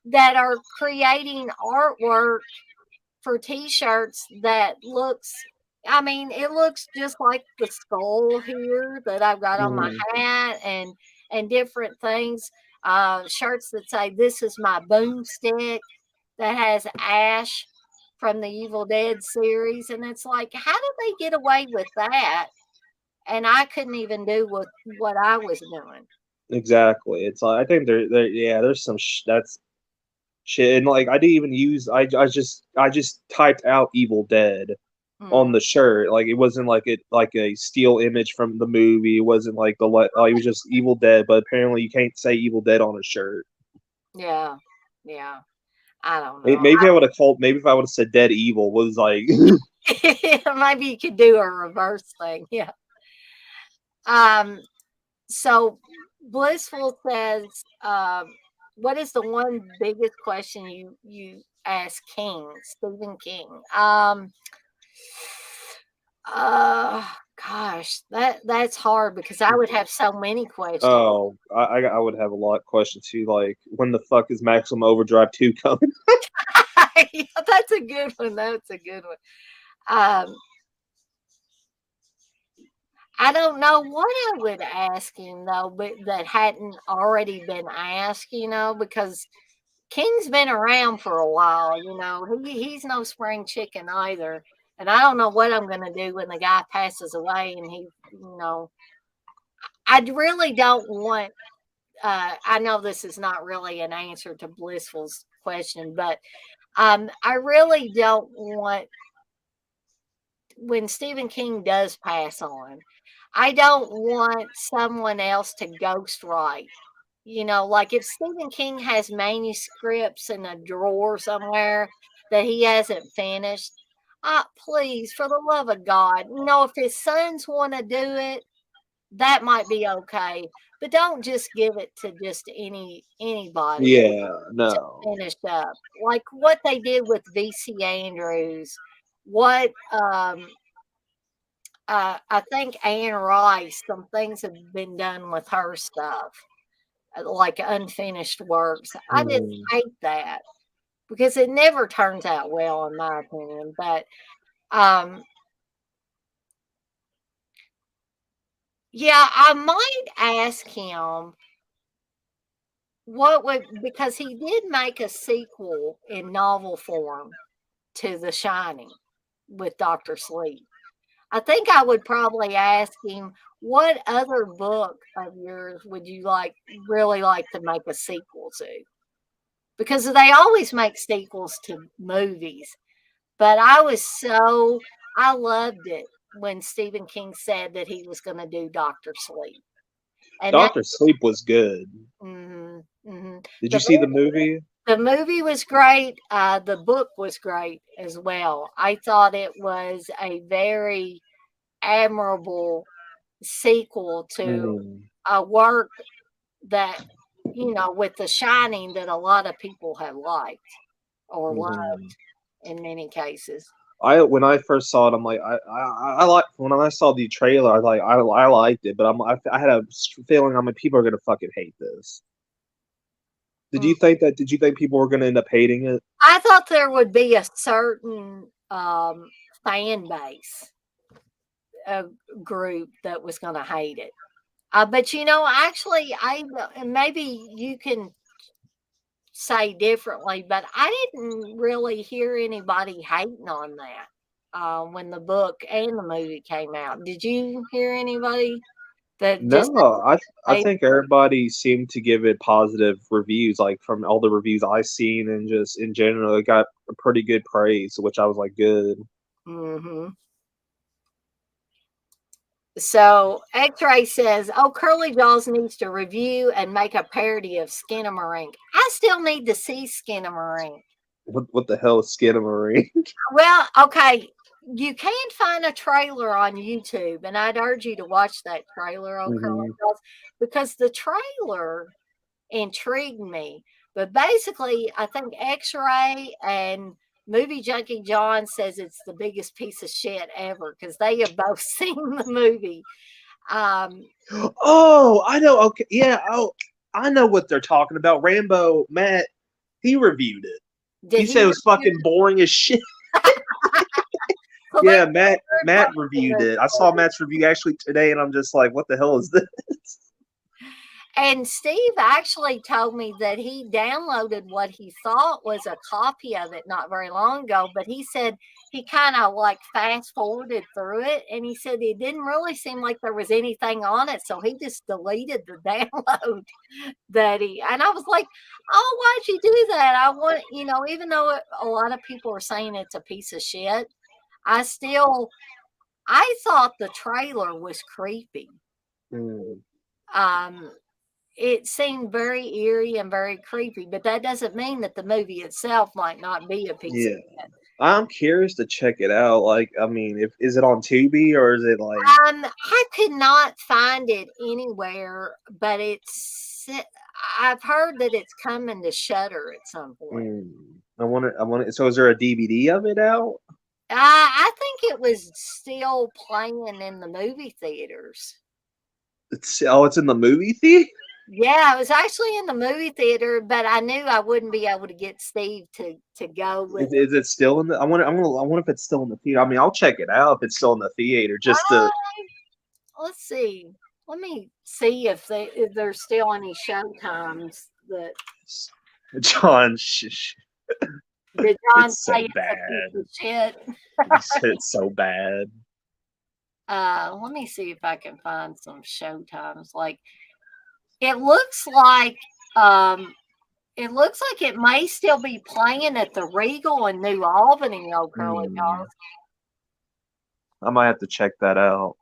that are creating artwork for T-shirts that looks, I mean, it looks just like the skull here that I've got on my Hmm. hat and different things. Shirts that say "This is my boomstick," that has Ash from the Evil Dead series, and it's like, how did they get away with that? And I couldn't even do with what I was doing. Exactly. It's like I think there yeah, there's some that's shit, and like I didn't even use I just typed out Evil Dead on Mm, the shirt. Like it wasn't like it like a still image from the movie. It wasn't like it was just Evil Dead. But apparently you can't say Evil Dead on a shirt. yeah, yeah. I don't know. Maybe I would have called. Maybe if I would have said Dead Evil was like. Maybe you could do a reverse thing. Yeah. Um, so Blissful says, what is the one biggest question you ask King, Stephen King? Uh gosh, that's hard because I would have so many questions. Oh, I would have a lot of questions too. Like when the fuck is Maximum Overdrive 2 coming? Yeah, that's a good one. That's a good one. Um, I don't know what I would ask him though, but that hadn't already been asked, because King's been around for a while, he's no spring chicken either. And I don't know what I'm going to do when the guy passes away and I really don't want, I know this is not really an answer to Blissful's question, but I really don't want, when Stephen King does pass on, I don't want someone else to ghostwrite. Like if Stephen King has manuscripts in a drawer somewhere that he hasn't finished, please, for the love of God, if his sons want to do it, that might be okay. But don't just give it to just anybody Yeah, to no. finish up. Like what they did with VC Andrews, what I think Anne Rice, some things have been done with her stuff, like unfinished works. I just Hmm. hate that because it never turns out well, in my opinion. But um, yeah, I might ask him what would, because he did make a sequel in novel form to The Shining with Doctor Sleep. I think I would probably ask him, what other book of yours would you really like to make a sequel to? Because they always make sequels to movies. But I loved it when Stephen King said that he was going to do Doctor Sleep. And that, Doctor Sleep was good. mhm, mhm. Did you The see the mo- movie? the movie was great. The book was great as well. I thought it was a very admirable sequel to Hmm. a work that, with The Shining, that a lot of people have liked or Hmm. loved in many cases. I when I first saw it, I'm like I like when I saw the trailer, I was like I liked it, but I had a feeling I'm like people are gonna fucking hate this. Did Mm. you think that? Did you think people were gonna end up hating it? I thought there would be a certain fan base, a group that was going to hate it. But actually, maybe you can say differently, but I didn't really hear anybody hating on that when the book and the movie came out. Did you hear anybody that just No, I they? think everybody seemed to give it positive reviews, like from all the reviews I seen, and just in general, it got a pretty good praise, which I was like, good. Hmm. So X-Ray says, "Oh, Curly Jaws needs to review and make a parody of Skinamarink." I still need to see Skinamarink. What the hell is Skinamarink? Well, okay, you can find a trailer on YouTube, and I'd urge you to watch that trailer on Curly Hmm. Jaws because the trailer intrigued me. But basically, I think X-Ray and Movie Junkie John says it's the biggest piece of shit ever because they have both seen the movie. Um, Oh, I know. Okay, yeah. Oh, I know what they're talking about. Rambo Matt, he reviewed it. did He he said it was review fucking boring as shit. it? So they Yeah, were Matt posting reviewed this. it. I saw Matt's review actually today, and I'm just like, what the hell is this? And Steve actually told me that he downloaded what he thought was a copy of it not very long ago, but he said he kind of like fast forwarded through it and he said it didn't really seem like there was anything on it. So he just deleted the download that and I was like, oh, why'd you do that? I want, even though a lot of people are saying it's a piece of shit, I still, I thought the trailer was creepy. Hmm. Um, it seemed very eerie and very creepy, but that doesn't mean that the movie itself might not be a piece of Yeah, shit. I'm curious to check it out. Like, I mean, if is it on Tubi or is it like? I could not find it anywhere, but I've heard that it's coming to Shutter at some point. I want to. I want to. So, is there a DVD of it out? I think it was still playing in the movie theaters. It's in the movie theater. Yeah, it was actually in the movie theater, but I knew I wouldn't be able to get Steve to go with us. Is it still in the? I want. I wonder if it's still in the theater. I mean, I'll check it out if it's still in the theater, just to. Let's see. Let me see if there's still any show times that John, did John it's say so it's a piece bad. of shit. You said it's so bad. Let me see if I can find some show times. Like it looks like um it may still be playing at the Regal in New Albany, old Curly Hmm. Dolls. I might have to check that out.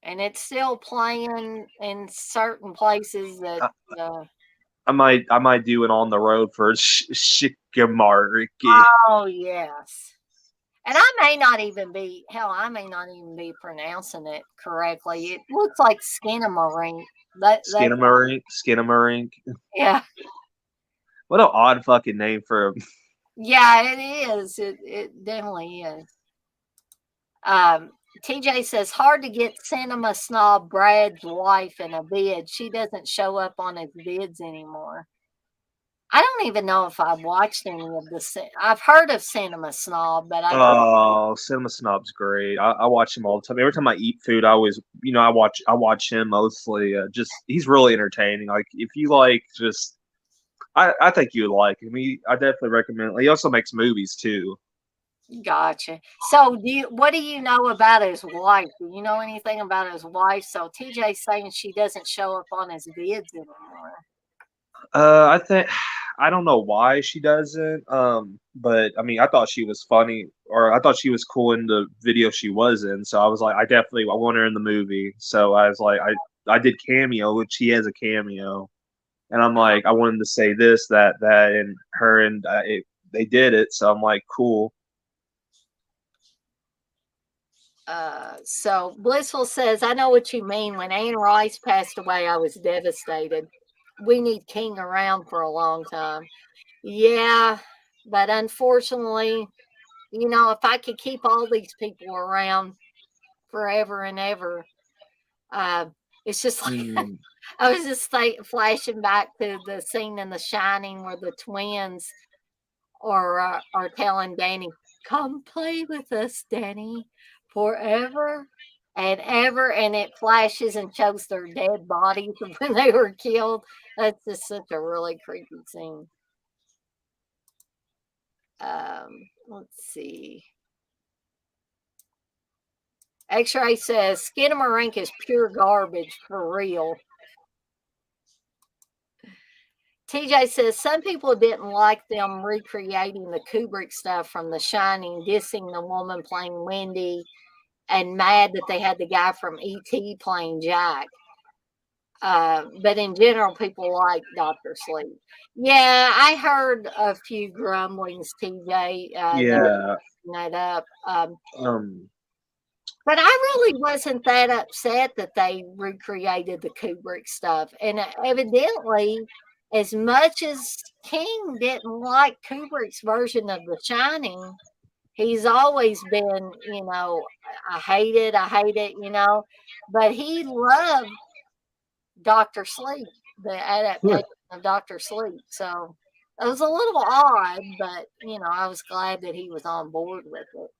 And it's still playing in certain places that I, uh I might do it on the road for Shikamariki. oh yes. And I may not even be hell, I may not even be pronouncing it correctly. It looks like Skinamarink. That's Skinamarink. yeah. What an odd fucking name for a. Yeah, it is. It definitely is. TJ says hard to get cinema snob Brad's wife in a vid. She doesn't show up on his vids anymore. I don't even know if I've watched any of I've heard of Cinema Snob, but I don't. Oh, Cinema Snob's great. I watch him all the time. Every time I eat food, I always, I watch him mostly. Just he's really entertaining. Like if you like, just I think you would like him. I definitely recommend. He also makes movies too. Gotcha. So, what do you know about his wife? Do you know anything about his wife? So, TJ's saying she doesn't show up on his vids anymore. I think I don't know why she doesn't. But I mean, I thought she was funny, or I thought she was cool in the video she was in. So I was like, I want her in the movie. So I was like, I did cameo, which he has a cameo, and I'm like, I wanted to say this, that, and her, and they did it. So I'm like, cool. So Blissful says, I know what you mean. When Anne Rice passed away, I was devastated. We need King around for a long time. Yeah, but unfortunately, if I could keep all these people around forever and ever, uh, it's just like Mm. I was just flashing back to the scene in The Shining where the twins are telling Danny, "Come play with us, Danny, forever." and it flashes and shows their dead bodies when they were killed. That's just such a really creepy scene. Let's see. X-Ray says Skinamarink is pure garbage for real. TJ says some people didn't like them recreating the Kubrick stuff from The Shining, dissing the woman playing Wendy, and mad that they had the guy from E.T. playing Jack. But in general, people like Doctor Sleep. Yeah, I heard a few grumblings, TJ. Yeah. That up. Um. But I really wasn't that upset that they recreated the Kubrick stuff. And evidently, as much as King didn't like Kubrick's version of The Shining, he's always been, I hate it, but he loved Doctor Sleep, the adaptation of Doctor Sleep. So it was a little odd, but, I was glad that he was on board with it.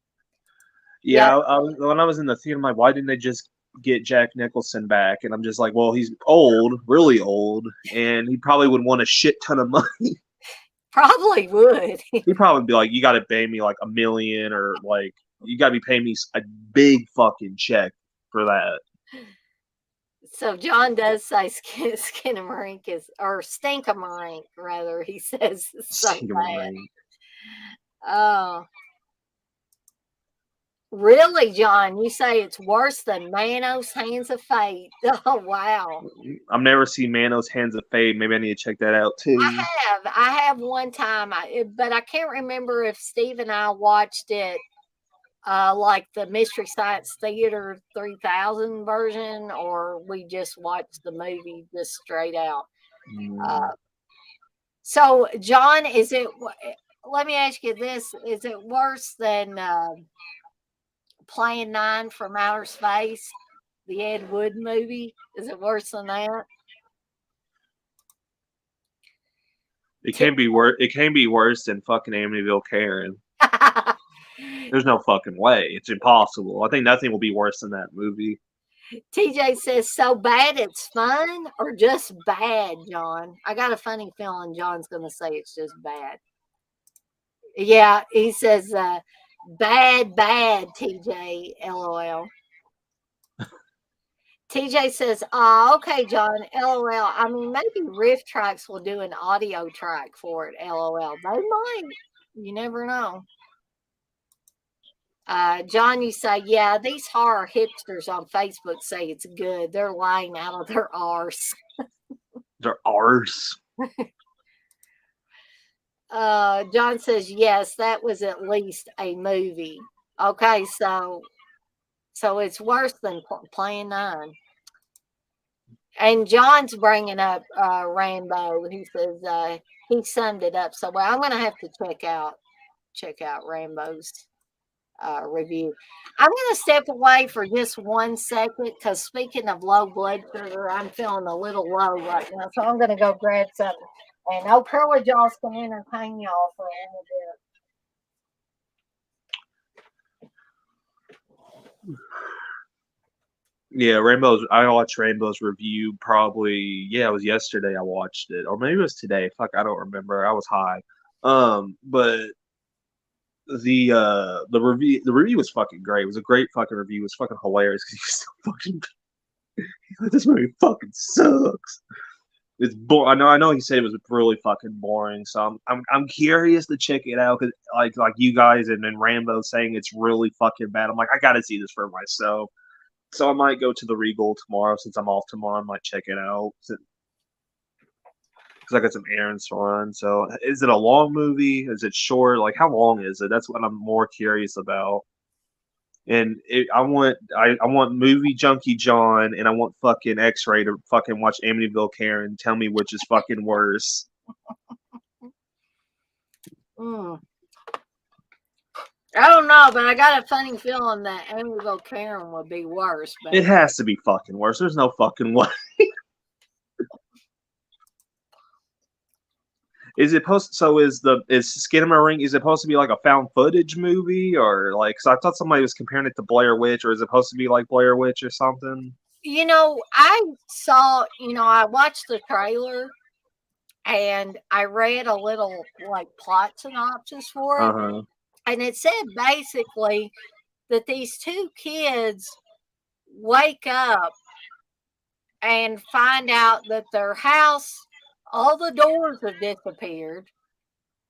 Yeah, when I was in the theater, I'm like, why didn't they just get Jack Nicholson back? And I'm just like, well, he's old, really old, and he probably would want a shit ton of money. Probably would. He'd probably be like, you got to pay me like $1 million, or like, you got to be paying me a big fucking check for that. So John does say Skinamarink or Stinkamarink, rather. He says so bad. Oh. Really, John? You say it's worse than Manos Hands of Fate? Oh, wow. I've never seen Manos Hands of Fate. Maybe I need to check that out too. I have one time, but I can't remember if Steve and I watched it like the Mystery Science Theater 3000 version, or we just watched the movie just straight out. So, John, let me ask you this, is it worse than Plan 9 from Outer Space, the Ed Wood movie? Is it worse than that? It can't be worse. It can't be worse than fucking Amityville Karen. There's no fucking way. It's impossible. I think nothing will be worse than that movie. TJ says, so bad it's fun or just bad, John? I got a funny feeling John's going to say it's just bad. Yeah, he says, bad, TJ, LOL. TJ says, okay, John, LOL. I mean, maybe Riff Tracks will do an audio track for it, LOL. They might. You never know. John, you say, yeah, these horror hipsters on Facebook say it's good. They're lying out of their arse. Their arse. John says, yes, that was at least a movie. Okay, so it's worse than Plan 9. And John's bringing up Rambo. He says he summed it up so well. I'm going to have to check out Rambo's review. I'm going to step away for just 1 second because speaking of low blood sugar, I'm feeling a little low right now. So I'm going to go grab something. And no Curly Jaws can entertain y'all for a little bit. Yeah, I watched Rainbow's review probably. Yeah, it was yesterday. I watched it, or maybe it was today. Fuck, I don't remember. I was high. But the review was fucking great. It was a great fucking review. It was fucking hilarious because he was so fucking. This movie fucking sucks. It's I know he said it was really fucking boring. So I'm curious to check it out because like you guys and then Rambo saying it's really fucking bad. I'm like, I gotta see this for myself. So I might go to the Regal tomorrow since I'm off tomorrow. I might check it out because I got some errands to run. So is it a long movie? Is it short? Like how long is it? That's what I'm more curious about. And I want movie junkie John and I want fucking X-Ray to fucking watch Amityville Karen. Tell me which is fucking worse. I don't know, but I got a funny feeling that Amityville Karen would be worse. But it has to be fucking worse. There's no fucking way. Is it supposed? So is Skinamarink? Is it supposed to be like a found footage movie or like? Cause I thought somebody was comparing it to Blair Witch, or is it supposed to be like Blair Witch or something? I watched the trailer and I read a little like plot synopsis for Uh it. huh. And it said basically that these two kids wake up and find out that their house, all the doors have disappeared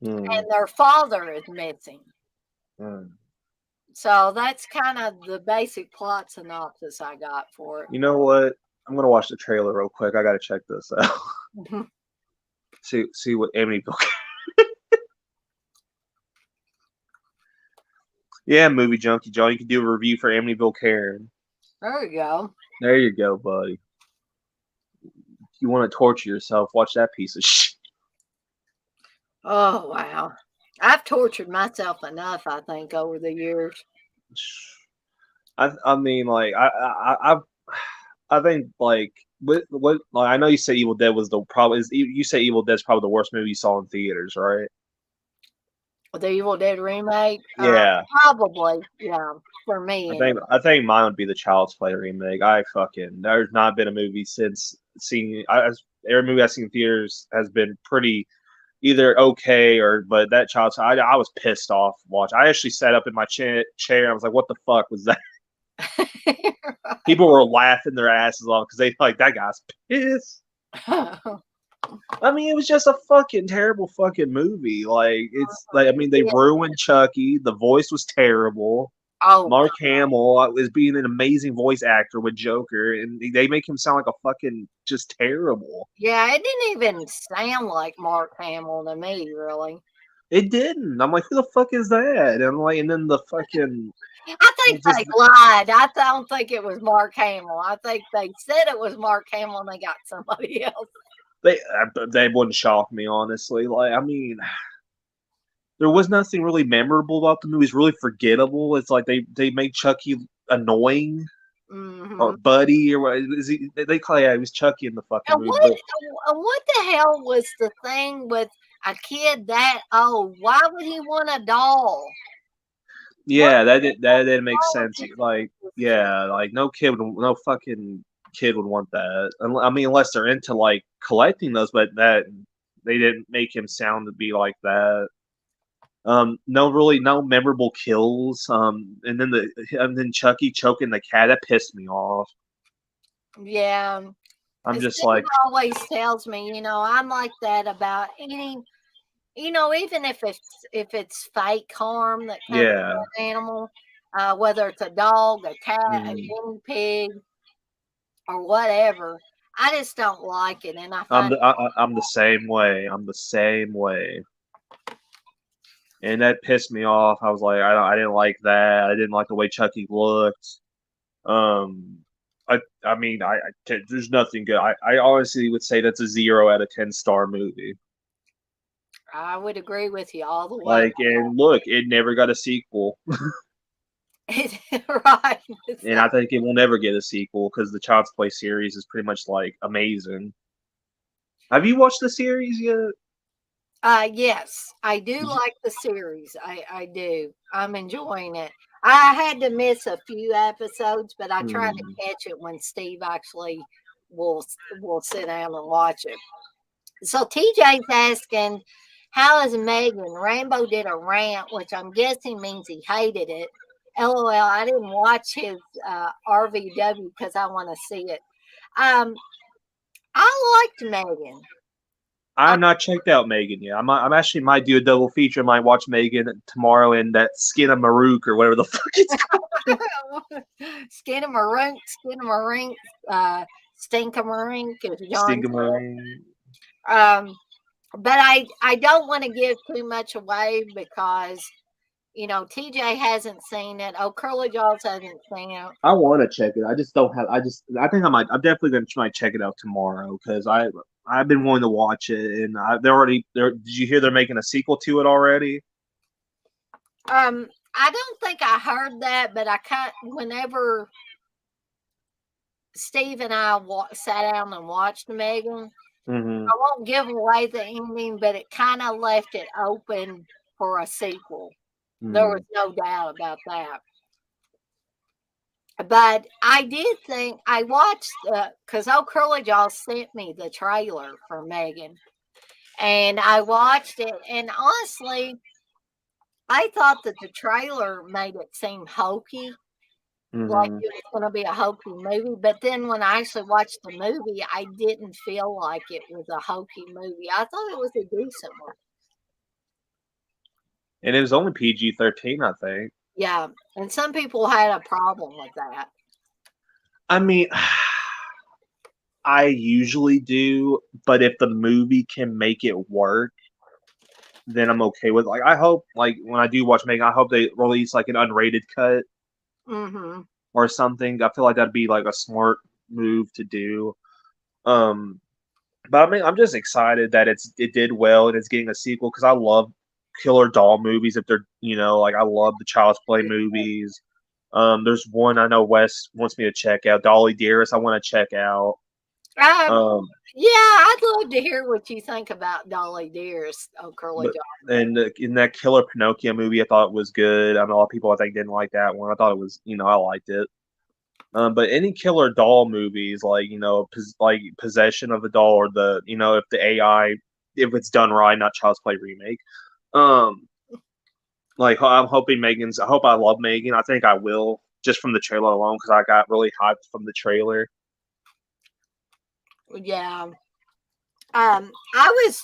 Hmm. and their father is missing. Hmm. So that's kind of the basic plot synopsis I got for You know what? I'm gonna watch the trailer real quick. I gotta check this out. it. See what Amityville. Yeah, movie junkie John. You can do a review for Amityville Karen. There you go. There you go, buddy. If you want to torture yourself, watch that piece of shit. Oh, wow. I've tortured myself enough, I think, over the years. I mean, like I think like what like I know you say Evil Dead was the probably you say Evil Dead's probably the worst movie you saw in theaters, right? The Evil Dead remake, Yeah, probably, yeah, for me. I think mine would be the Child's Play remake. There's not been a movie since seeing every movie I've seen in theaters has been pretty either okay or but that Child's I was pissed off watch. I actually sat up in my chair. I was like, what the fuck was that? People were laughing their asses off because they like that guy's pissed. I mean, it was just a fucking terrible fucking movie. Like it's like I mean, they Yeah. ruined Chucky. The voice was terrible. Oh, Mark Hamill is being an amazing voice actor with Joker, and they make him sound like a fucking just terrible. yeah, it didn't even sound like Mark Hamill to me, really. It didn't. I'm like, who the fuck is that? And I'm like, and then the fucking I think it just they lied. I don't think it was Mark Hamill. I think they said it was Mark Hamill and they got somebody else. they wouldn't shock me honestly. Like I mean, there was nothing really memorable about the movie. It's really forgettable. It's like they made Chucky annoying or Hmm. Buddy or what is he? They call he was Chucky in the fucking And movie, but what the hell was the thing with a kid that old? Why would he want a doll? What yeah, that didn't make wrong sense. with Like this kid? yeah, like no fucking kid would want that. I mean, unless they're into like collecting those, but that they didn't make him sound to be like that. No memorable kills. And then Chucky choking the cat that pissed me off. Yeah. I'm And just Steve like, always tells me, I'm like that about any, even if it's fake harm that comes to yeah, an animal, whether it's a dog, a cat, a mm, guinea pig, or whatever, I just don't like it, and I find I'm the same way. I'm the same way, and that pissed me off. I was like, I didn't like that. I didn't like the way Chucky looked. Um, I mean, there's nothing good. I honestly would say that's a 0 out of 10 star movie. I would agree with you all the way. Like, and look, it never got a sequel. Right. And I think it will never get a sequel because the Child's Play series is pretty much like amazing. Have you watched the series yet? Yes, I do Did you? like the series. I do. I'm enjoying it. I had to miss a few episodes, but I tried Hmm. to catch it when Steve actually will sit down and watch it. So TJ's asking, how is Megan? Rainbow did a rant, which I'm guessing means he hated it. LOL, I didn't watch his RVW because I want to see it. Um, I liked Megan. I have not checked out Megan yet. I'm actually might do a double feature. I might watch Megan tomorrow and that Skin of Maruk or whatever the fuck it's called. Skinamarink, Stinkamarink, as John said. Stingamarine. Um, but I don't want to give too much away because TJ hasn't seen it. Oh, Curly Jaws hasn't seen it. I want to check it. I just don't have. I think I might. I'm definitely gonna try and check it out tomorrow because I've been wanting to watch it and they're already. Did you hear they're making a sequel to it already? I don't think I heard that, but whenever Steve and I sat down and watched Megan, Hmm. I won't give away the ending, but it kind of left it open for a sequel. There was Hmm. no doubt about that. But I did think I watched because old Curly Jaw sent me the trailer for Megan, and I watched it. And honestly, I thought that the trailer made it seem hokey, like Hmm. it was going to be a hokey movie. But then when I actually watched the movie, I didn't feel like it was a hokey movie. I thought it was a decent one. And it was only PG-13, I think. Yeah, and some people had a problem with that. I mean, I usually do, but if the movie can make it work, then I'm okay with. Like, I hope, like when I do watch Megan, I hope they release like an unrated cut Hmm. or something. I feel like that'd be like a smart move to do. Um, but I mean, I'm just excited that it did well and it's getting a sequel because I love killer doll movies. If they're like I love the Child's Play movies. There's one I know Wes wants me to check out, Dolly Dearest. I want to check out. Um, Um, yeah, I'd love to hear what you think about Dolly Dearest, oh Curly but Jaw. and in that Killer Pinocchio movie, I thought it was good. I know a lot of people I think didn't like that one. I thought it was, I liked it. But any killer doll movies, like like Possession of a Doll, or if the AI, if it's done right, not Child's Play remake. Um, like I'm hoping Megan's. I hope I love Megan. I think I will just from the trailer alone because I got really hyped from the trailer. Yeah. I was.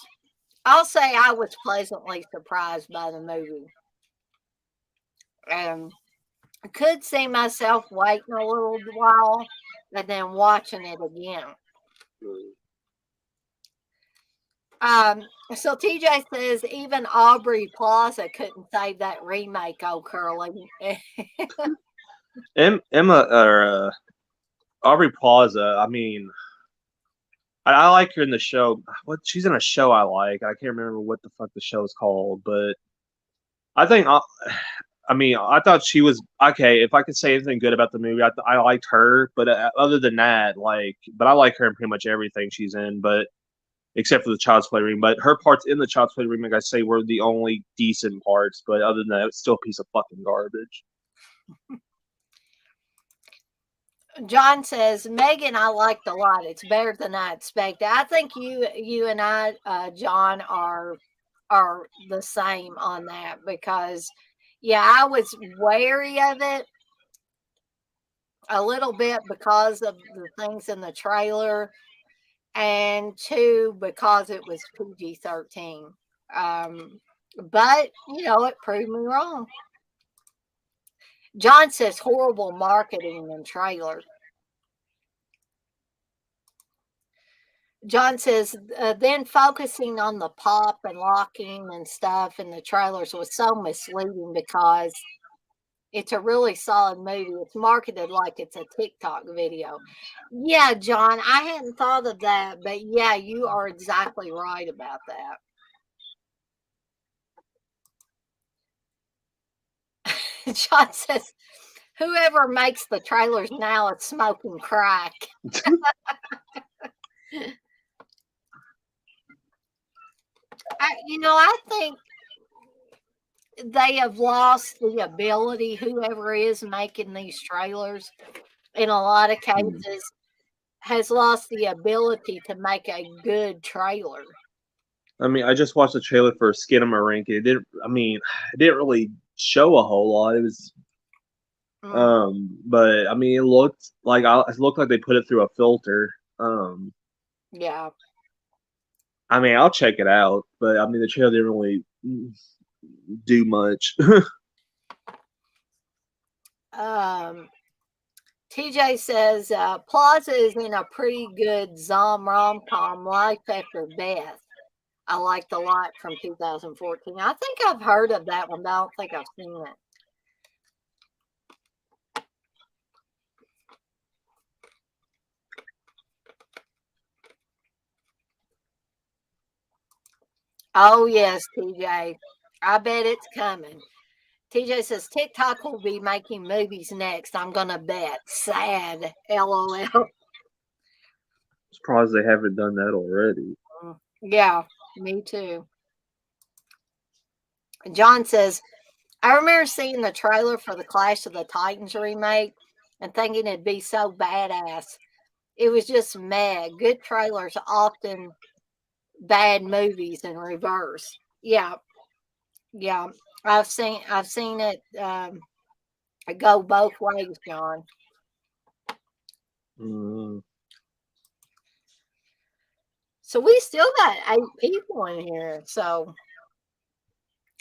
I'll say I was pleasantly surprised by the movie. I could see myself waiting a little while and then watching it again. So TJ says even Aubrey Plaza couldn't save that remake, oh Curly. Emma or Aubrey Plaza. I mean, I like her in the show. What she's in a show I like. I can't remember what the fuck the show is called, but I think I mean I thought she was okay. If I could say anything good about the movie, I liked her. But other than that, but I like her in pretty much everything she's in. But except for the Child's Play remake. But her parts in the Child's Play remake, I say, were the only decent parts. But other than that, it's still a piece of fucking garbage. John says Megan I liked a lot. It's better than I expected. I think you and I, John, are the same on that because yeah, I was wary of it a little bit because of the things in the trailer, and two because it was PG-13. But it proved me wrong. John says horrible marketing and trailer. John says then focusing on the pop and locking and stuff in the trailers was so misleading because it's a really solid movie. It's marketed like it's a TikTok video. Yeah, John, I hadn't thought of that, but yeah, you are exactly right about that. John says, whoever makes the trailers now is smoking crack. I think they have lost the ability, whoever is making these trailers, in a lot of cases, has lost the ability to make a good trailer. I mean, I just watched the trailer for Skinamarink. It didn't. I mean, it didn't really show a whole lot. It was, Mm, but I mean, it looked like they put it through a filter. Um, yeah. I mean, I'll check it out, but I mean, the trailer didn't really do much. Um, TJ says Plaza is in a pretty good rom com, Life After Beth. I liked a lot from 2014. I think I've heard of that one, but I don't think I've seen it. Oh, yes, TJ. I bet it's coming. TJ says TikTok will be making movies next. I'm going to bet. Sad. LOL. Surprised they haven't done that already. Yeah, me too. John says, I remember seeing the trailer for the Clash of the Titans remake and thinking it'd be so badass. It was just meh. Good trailers often bad movies in reverse. Yeah, yeah. I've seen it go both ways, John. Mm. So we still got 8 people in here. So,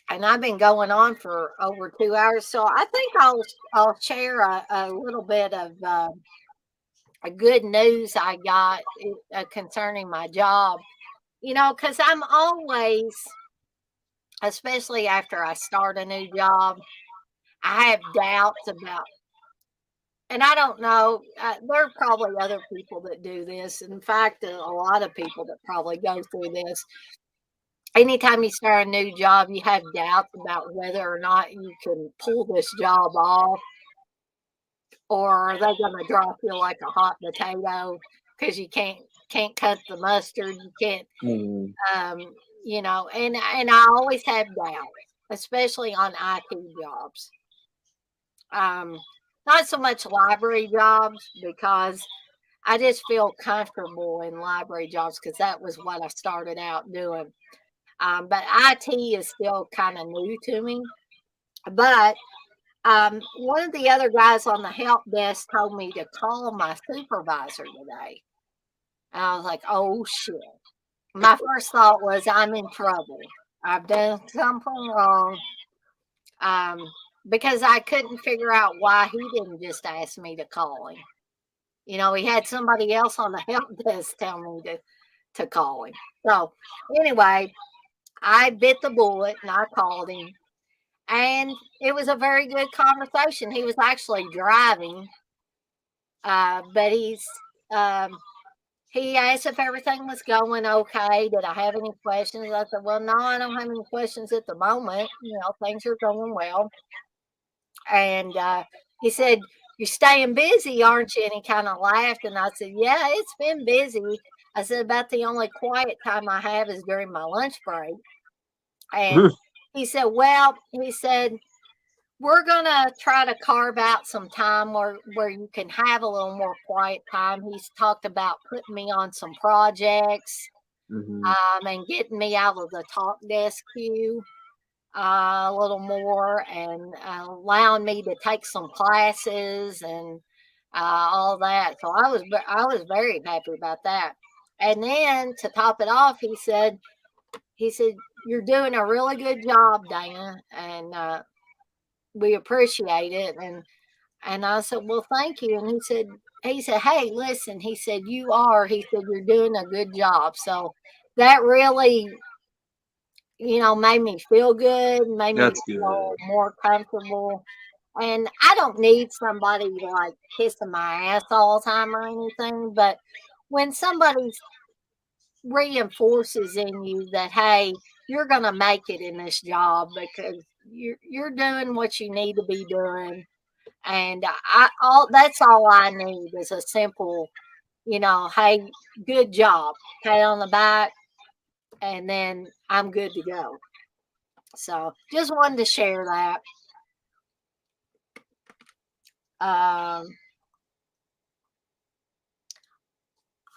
and I've been going on for over 2 hours. So I think I'll share a little bit of a good news I got concerning my job. Because I'm always, especially after I start a new job, I have doubts about, and I don't know, there are probably other people that do this. In fact, a lot of people that probably go through this. Anytime you start a new job, you have doubts about whether or not you can pull this job off, or are they going to drop you like a hot potato because you can't cut the mustard, you can't, Mm. um, and I always have doubts, especially on IT jobs. Um, Not so much library jobs because I just feel comfortable in library jobs because that was what I started out doing. But IT is still kind of new to me. But one of the other guys on the help desk told me to call my supervisor today. And I was like, oh shit. My first thought was, I'm in trouble. I've done something wrong. Um, because I couldn't figure out why he didn't just ask me to call him. He had somebody else on the help desk tell me to call him. So anyway, I bit the bullet and I called him. And it was a very good conversation. He was actually driving, but he asked if everything was going okay. Did I have any questions? I said, well, no, I don't have any questions at the moment. Things are going well. And he said, you're staying busy, aren't you? And he kind of laughed. And I said, yeah, it's been busy. I said, about the only quiet time I have is during my lunch break. And he said, well, we're going to try to carve out some time where you can have a little more quiet time. He's talked about putting me on some projects, Mm-hmm. and getting me out of the talk desk queue a little more, and allowing me to take some classes and all that. So I was very happy about that. And then to top it off, he said you're doing a really good job, Dana, and we appreciate it. And I said, well, thank you. And he said, hey, listen, he said, you're doing a good job. So that really, made me feel good, made me That's feel good. more comfortable. And I don't need somebody like kissing my ass all the time or anything, but when somebody reinforces in you that, hey, you're going to make it in this job because you're doing what you need to be doing. And that's all I need is a simple, hey, good job, pat on the back, and then I'm good to go. So just wanted to share that. Um,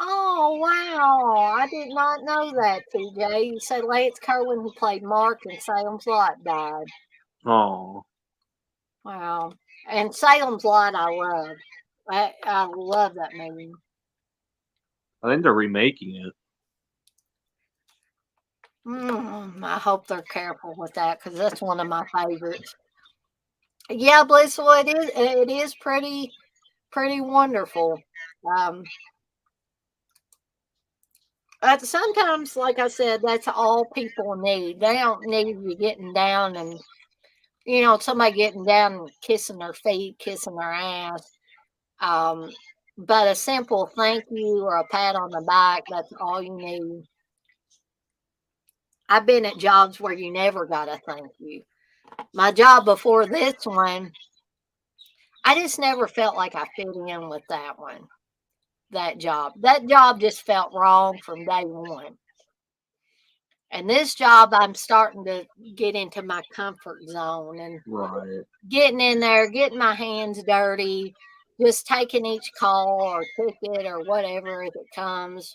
oh wow, I did not know that, TJ. You said Lance Kerwin, who played Mark in Salem's Lot, died. Oh, Wow. And Salem's Lot, I love. I love that movie. I think they're remaking it. I hope they're careful with that because that's one of my favorites. Yeah, Blissful, it is pretty wonderful. Um, Sometimes, like I said, that's all people need. They don't need you getting down and somebody getting down and kissing their feet, kissing their ass. Um, but a simple thank you or a pat on the back, that's all you need. I've been at jobs where you never got a thank you. My job before this one, I just never felt like I fit in with that one. that job. That job just felt wrong from day one. And this job, I'm starting to get into my comfort zone and Right. getting in there, getting my hands dirty, just taking each call or ticket or whatever as it comes.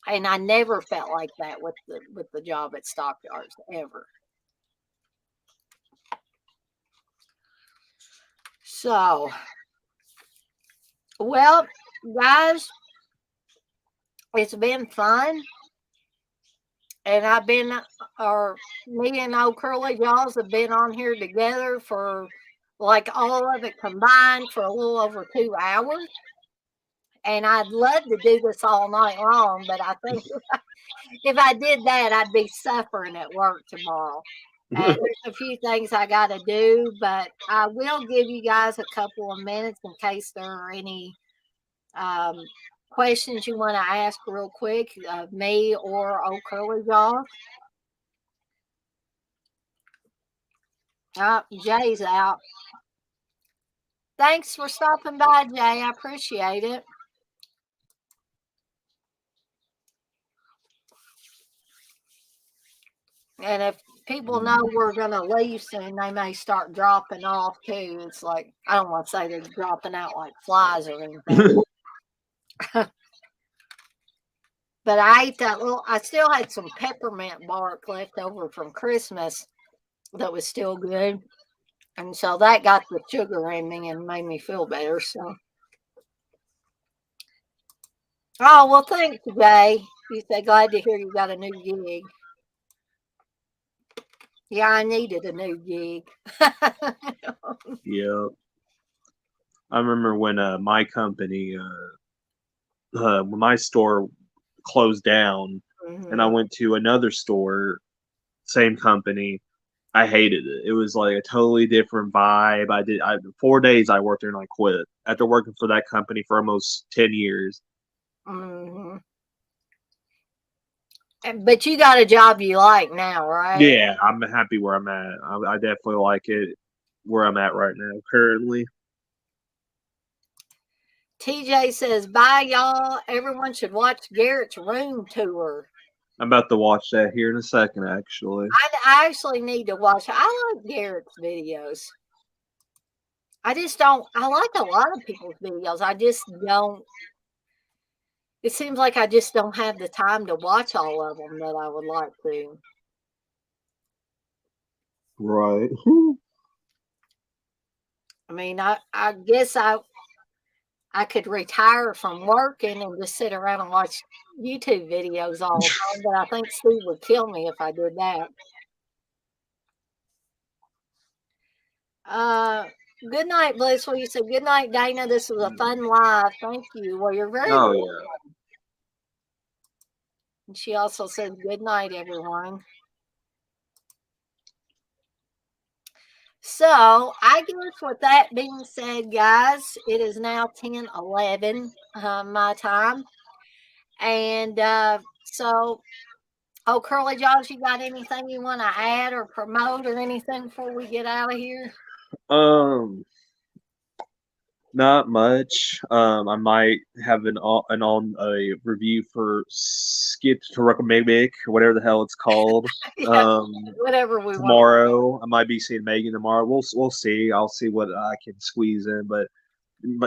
And I never felt like that with the job at Stockyards ever. So, well, guys, it's been fun. And I've been, or me and old Curly Jaws have been on here together for like all of it combined for a little over 2 hours. And I'd love to do this all night long, but I think if I did that, I'd be suffering at work tomorrow. And there's a few things I got to do, but I will give you guys a couple of minutes in case there are any um, questions you want to ask real quick of me or old Curly Jaws. Jay's out. Thanks for stopping by, Jay. I appreciate it. And if people know we're going to leave soon, they may start dropping off too. It's like, I don't want to say they're dropping out like flies or anything. But I ate that little, I still had some peppermint bark left over from Christmas that was still good. And so that got the sugar in me and made me feel better. So, oh, well, thanks, Jay. You said glad to hear you got a new gig. Yeah, I needed a new gig. Yeah. I remember when my company, when my store closed down, and I Mhm. went to another store, same company. I hated it. It was like a totally different vibe. 4 days I worked there and I quit after working for that company for almost 10 years. Mhm. But you got a job you like now, right? Yeah, I'm happy where I'm at. I definitely like it where I'm at right now currently. TJ says, bye, y'all. Everyone should watch Garrett's room tour. I'm about to watch that here in a second, actually. I actually need to watch. I like Garrett's videos. I just don't. I like a lot of people's videos. I just don't. It seems like I just don't have the time to watch all of them that I would like to. Right. I mean, I guess I could retire from working and just sit around and watch YouTube videos all the time, but I think Steve would kill me if I did that. Uh, good night, Blissful. You said good night, Dana. This was a fun live. Thank you. Well, you're very Oh welcome. yeah. And she also says good night, everyone. So I guess with that being said, guys, it is now 10:11 my time. And so, oh, Curly Jaws, you got anything you want to add or promote or anything before we get out of here? Um, Not much. I might have an on a review for Skit to recommend or whatever the hell it's called. Yeah, Um, whatever we want. Tomorrow I might be seeing Megan tomorrow. We'll see. I'll see what I can squeeze in, but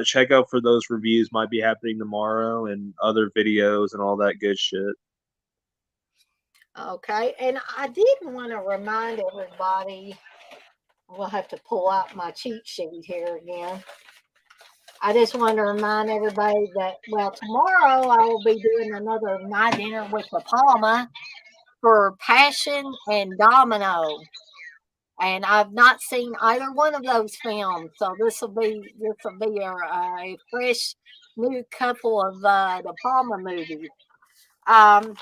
check out for those reviews. Might be happening tomorrow and other videos and all that good shit. Okay, and I did want to remind everybody. We'll have to pull out my cheat sheet here again. I just want to remind everybody that, well, tomorrow I will be doing another My Dinner with the Palma for Passion and Domino. And I've not seen either one of those films, so this will be a fresh new couple of De Palma movies. Um,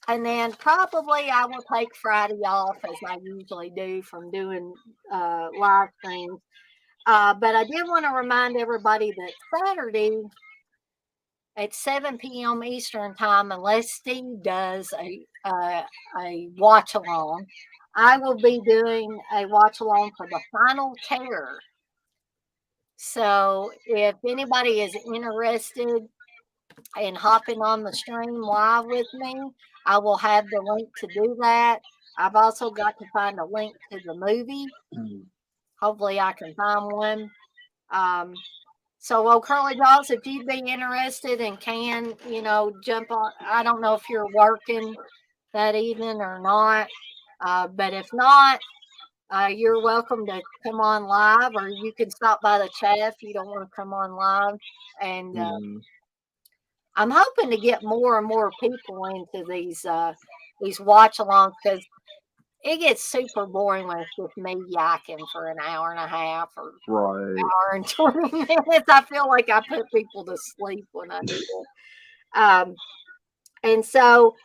and then probably I will take Friday off as I usually do from doing live streams. But I did want to remind everybody that Saturday at 7 p.m. Eastern time, unless Steve does a watch along, I will be doing a watch along for the Final Terror. So if anybody is interested, and hopping on the stream live with me, I will have the link to do that. I've also got to find a link to the movie. Hopefully, I can find one. So, Curly Dolls, if you'd be interested and can, jump on, I don't know if you're working that evening or not, but if not, you're welcome to come on live, or you can stop by the chat if you don't want to come on live. And I'm hoping to get more and more people into these watch alongs, because it gets super boring when it's just me yakking for an hour and a half or Right. hour and 20 minutes. I feel like I put people to sleep when I do it. And so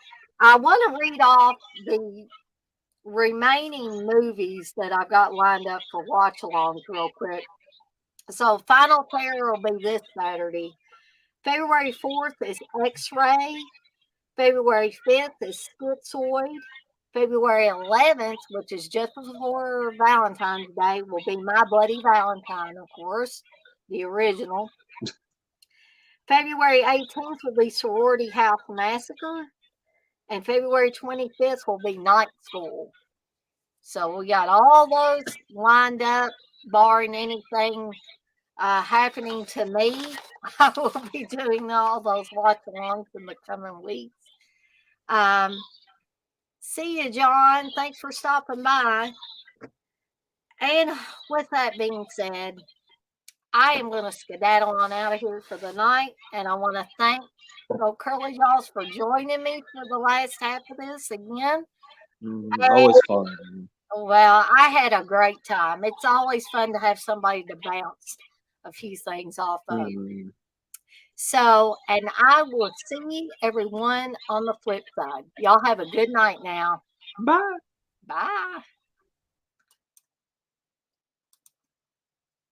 I want to read off the remaining movies that I've got lined up for watch alongs real quick. So Final Terror will be this Saturday. February 4th is X-Ray. February 5th is Schizoid. February 11th, which is just before Valentine's Day, will be My Bloody Valentine, of course, the original. February 18th will be Sorority House Massacre. And February 25th will be Night School. So we got all those lined up, barring anything happening to me. I will be doing all those watch alongs in the coming weeks. See you, John. Thanks for stopping by. And with that being said, I am going to skedaddle on out of here for the night. And I want to thank Curly Jaws for joining me for the last half of this again. Always fun. Well, I had a great time. It's always fun to have somebody to bounce a few things off of. So, and I will see everyone on the flip side. Y'all have a good night now. Bye. Bye.